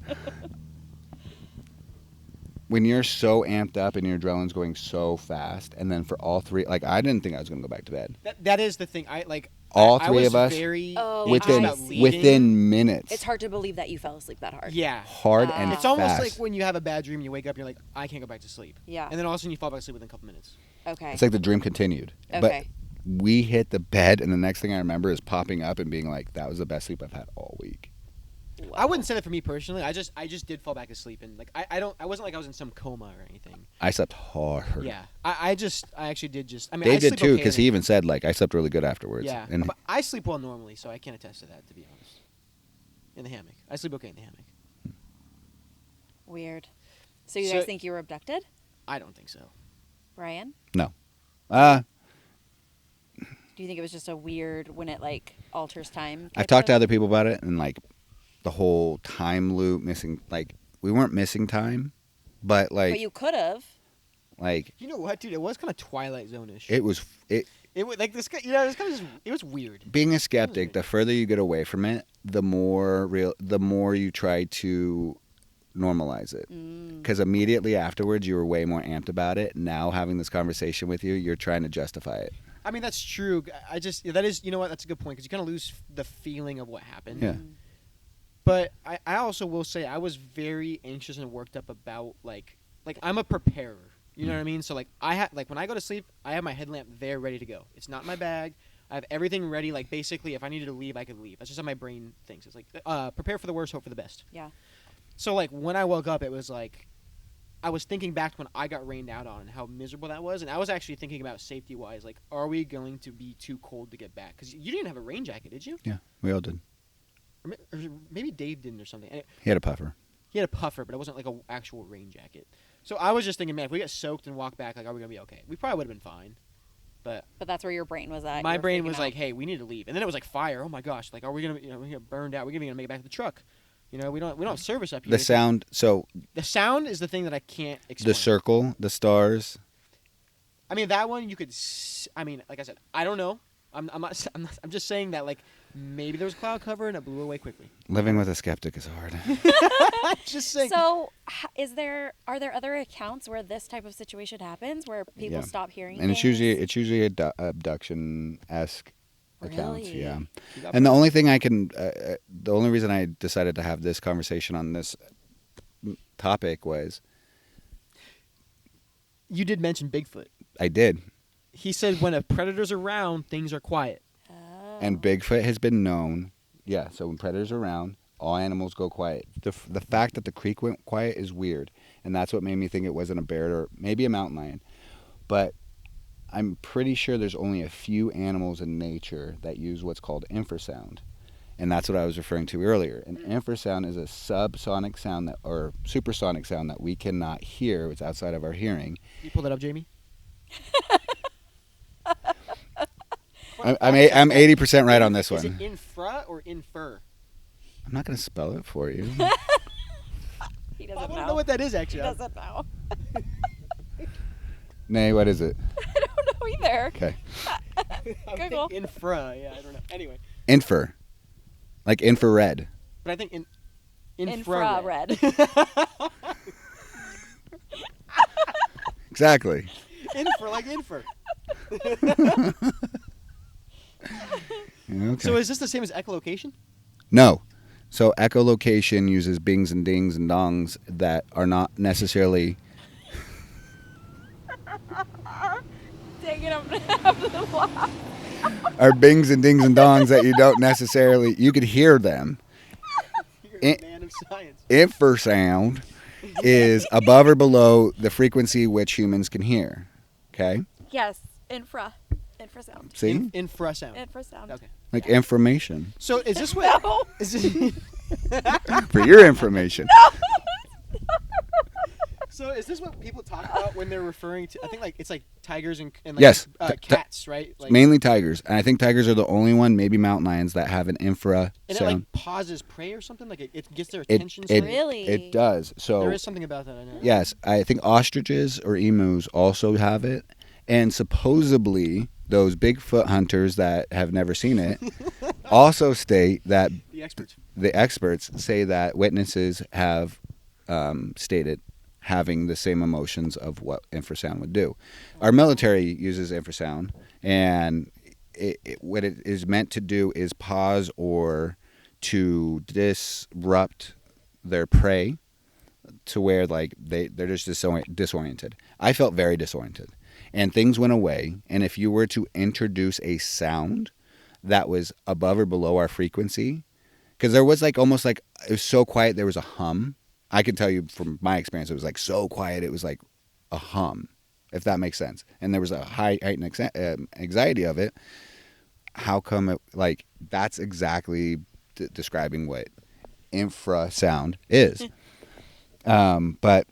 When you're so amped up and your adrenaline's going so fast, and then for all three, like I didn't think I was going to go back to bed. That is the thing. I like. All I three was of us very within minutes. It's hard to believe that you fell asleep that hard. Yeah. Hard and It's almost fast. like when you have a bad dream and you wake up and you're like, I can't go back to sleep. Yeah. And then all of a sudden you fall back asleep within a couple minutes. Okay. It's like the dream continued. Okay. But we hit the bed, and the next thing I remember is popping up and being like, "That was the best sleep I've had all week." Whoa. I wouldn't say that for me personally. I just did fall back asleep, and like I wasn't like I was in some coma or anything. I slept hard. Yeah. I actually did just. I mean, Dave I did sleep too, okay because in he the- even said like I slept really good afterwards. Yeah. And But I sleep well normally, so I can't attest to that, to be honest. In the hammock, I sleep okay in the hammock. Weird. So you guys think you were abducted, I don't think so. Bryan? no. Do you think it was just a weird when it like alters time? I've talked to other people about it, and like the whole time loop missing. Like we weren't missing time, but like But you could have. like You know what, dude? It was kind of Twilight Zone-ish. it was it. It was like this. It was kind of it was weird. Being a skeptic, the further you get away from it, the more you try to normalize it. Because immediately afterwards, you were way more amped about it. Now, having this conversation with you, you're trying to justify it. I mean, that's true. That is, you know what? That's a good point because you kind of lose the feeling of what happened. Yeah. But I also will say I was very anxious and worked up about like I'm a preparer. You know what I mean? So like when I go to sleep, I have my headlamp there ready to go. It's not in my bag. I have everything ready. Like basically, if I needed to leave, I could leave. That's just how my brain thinks. It's like prepare for the worst, hope for the best. Yeah. So like when I woke up, it was like I was thinking back to when I got rained out on and how miserable that was, and I was actually thinking about safety wise, like are we going to be too cold to get back? Because you didn't have a rain jacket, did you? Yeah, we all did. Or maybe Dave didn't or something. He had a puffer. He had a puffer, but it wasn't like an actual rain jacket. So I was just thinking, man, if we get soaked and walk back, like, are we gonna be okay? We probably would have been fine. But that's where your brain was at. my You were brain freaking was out. like, hey, we need to leave. And then it was like fire. Oh my gosh, like, are we gonna, we get burned out? We're gonna make it back to the truck. We don't have service up here. The sound. So The sound is the thing that I can't explain. the circle, the stars. I mean, that one you could. I mean, like I said, I don't know. I'm I'm just saying that like maybe there was cloud cover and it blew away quickly. Living with a skeptic is hard. I'm just saying. So, are there other accounts where this type of situation happens, where people Yeah. stop hearing? And it's things? usually abduction-esque accounts. Really? Yeah. You got And the only thing the only reason I decided to have this conversation on this topic was You did mention Bigfoot. I did. He said when a predator's around, things are quiet. Oh. And Bigfoot has been known. Yeah, so when predators are around, all animals go quiet. The fact that the creek went quiet is weird, and that's what made me think it wasn't a bear or maybe a mountain lion. But I'm pretty sure there's only a few animals in nature that use what's called infrasound. And that's what I was referring to earlier. An infrasound is a subsonic sound or supersonic sound that we cannot hear. It's outside of our hearing. You pull that up, Jamie? I'm 80% right on this Is one. it infra or infer? I'm not going to spell it for you. He I doesn't want to know what that is He actually. doesn't know. Nay, what is it? I don't know either. Okay. I think Google. infra. Yeah, I don't know. Anyway, Infer. Like infrared. but I think Infrared. Exactly. Infer, like infer. Yeah, okay. So is this the same as echolocation? No. So echolocation uses bings and dings and dongs that are not necessarily. Taking him to have the laugh. Are bings and dings and dongs that you don't necessarily. You could hear them. You're In- a man of science. Infrasound is above or below the frequency which humans can hear. Okay? Yes, infrasound. See? Infrasound. Infrasound. Okay. Like information. So is this what? No. Is this, For your information. so is this what people talk about when they're referring to? I think like it's like tigers and like Yes. cats, right? Like, Mainly tigers. And I think tigers are the only one, maybe mountain lions, that have an infra and it sound. like pauses prey or something. Like it gets their It- attention. it- so Really? It does. So there is something about that. I know. yes, I think ostriches or emus also have it. And supposedly, those Bigfoot hunters that have never seen it also state that The experts. the experts say that witnesses have stated having the same emotions of what infrasound would do. Our military uses infrasound, and what it is meant to do is pause or to disrupt their prey to where like they're just disoriented. I felt very disoriented. And things went away. And if you were to introduce a sound that was above or below our frequency, because there was like almost like it was so quiet there was a hum. I can tell you from my experience, it was like so quiet it was like a hum, if that makes sense. And there was a heightened anxiety of it. How come it like that's exactly describing what infrasound is? But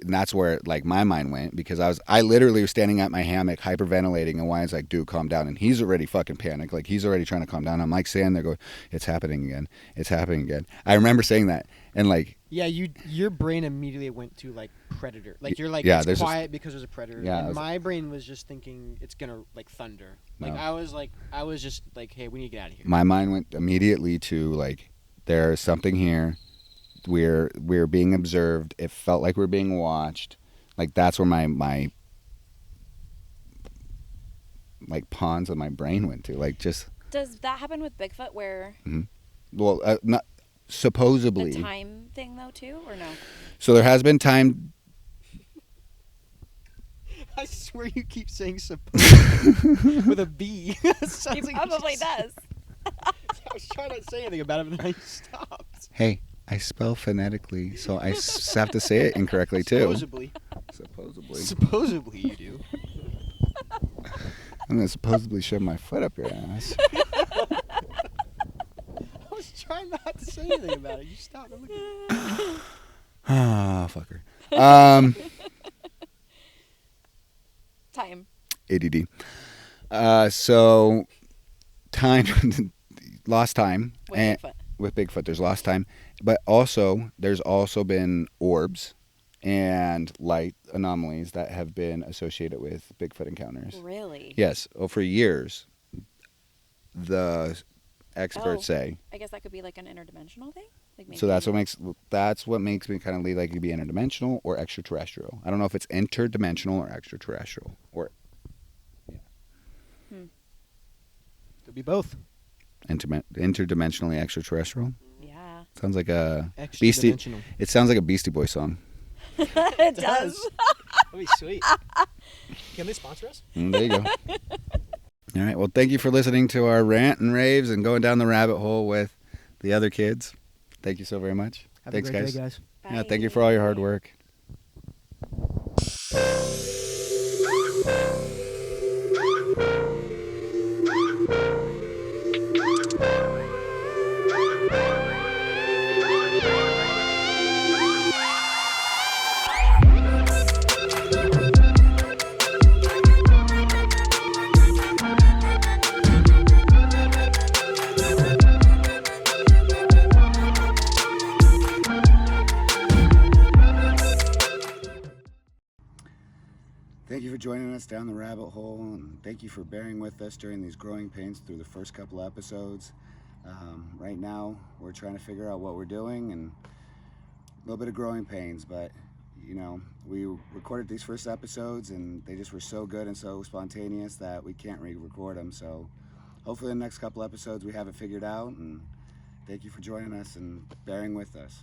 and that's where like my mind went, because I literally was standing at my hammock hyperventilating, and Wyatt's like, dude, calm down, and he's already fucking panicked, like he's already trying to calm down. I'm like standing there going, it's happening again, it's happening again. I remember saying that, and like Yeah, your brain immediately went to like predator. Like you're like, yeah, it's there's quiet because there's a predator. Yeah, And my brain was just thinking it's gonna like thunder. Like No. I was just like, hey, we need to get out of here. my mind went immediately to like, there's something here, we're being observed, it felt like we're being watched. Like that's where my like pawns of my brain went to, like just Does that happen with Bigfoot where well not supposedly. a time thing though too, or no? So there has been time. I swear you keep saying supposed with a B. Sounds He like probably you just- does. I was trying not to say anything about it, but then I stopped. Hey, I spell phonetically, so I have to say it incorrectly too. Supposedly. Supposedly you do. I'm gonna supposedly shove my foot up your ass. I was trying not to say anything about it. You stopped and looked at me. Ah, fucker. Time. ADD. So time, lost time, With and Bigfoot. with Bigfoot, there's lost time, but also there's also been orbs and light anomalies that have been associated with Bigfoot encounters. Really? Yes, for years, the experts say. I guess that could be like an interdimensional thing. Like maybe So that's what makes me kind of lead like it could be interdimensional or extraterrestrial. I don't know if it's interdimensional or extraterrestrial, or Could be both. interdimensionally extraterrestrial. Yeah. Sounds like a Extra Beastie. dimensional. It sounds like a Beastie Boy song. It does. That'd be sweet. Can they sponsor us? There you go. All right. Well, thank you for listening to our rant and raves and going down the rabbit hole with the other kids. Thank you so very much. Have Thanks, a great guys. day, guys. Yeah, thank you for all your hard work. Thank you for joining us down the rabbit hole, and thank you for bearing with us during these growing pains through the first couple episodes. Right now, we're trying to figure out what we're doing, and a little bit of growing pains, but you know, we recorded these first episodes, and they just were so good and so spontaneous that we can't re-record them. So hopefully, in the next couple episodes, we have it figured out, and thank you for joining us and bearing with us.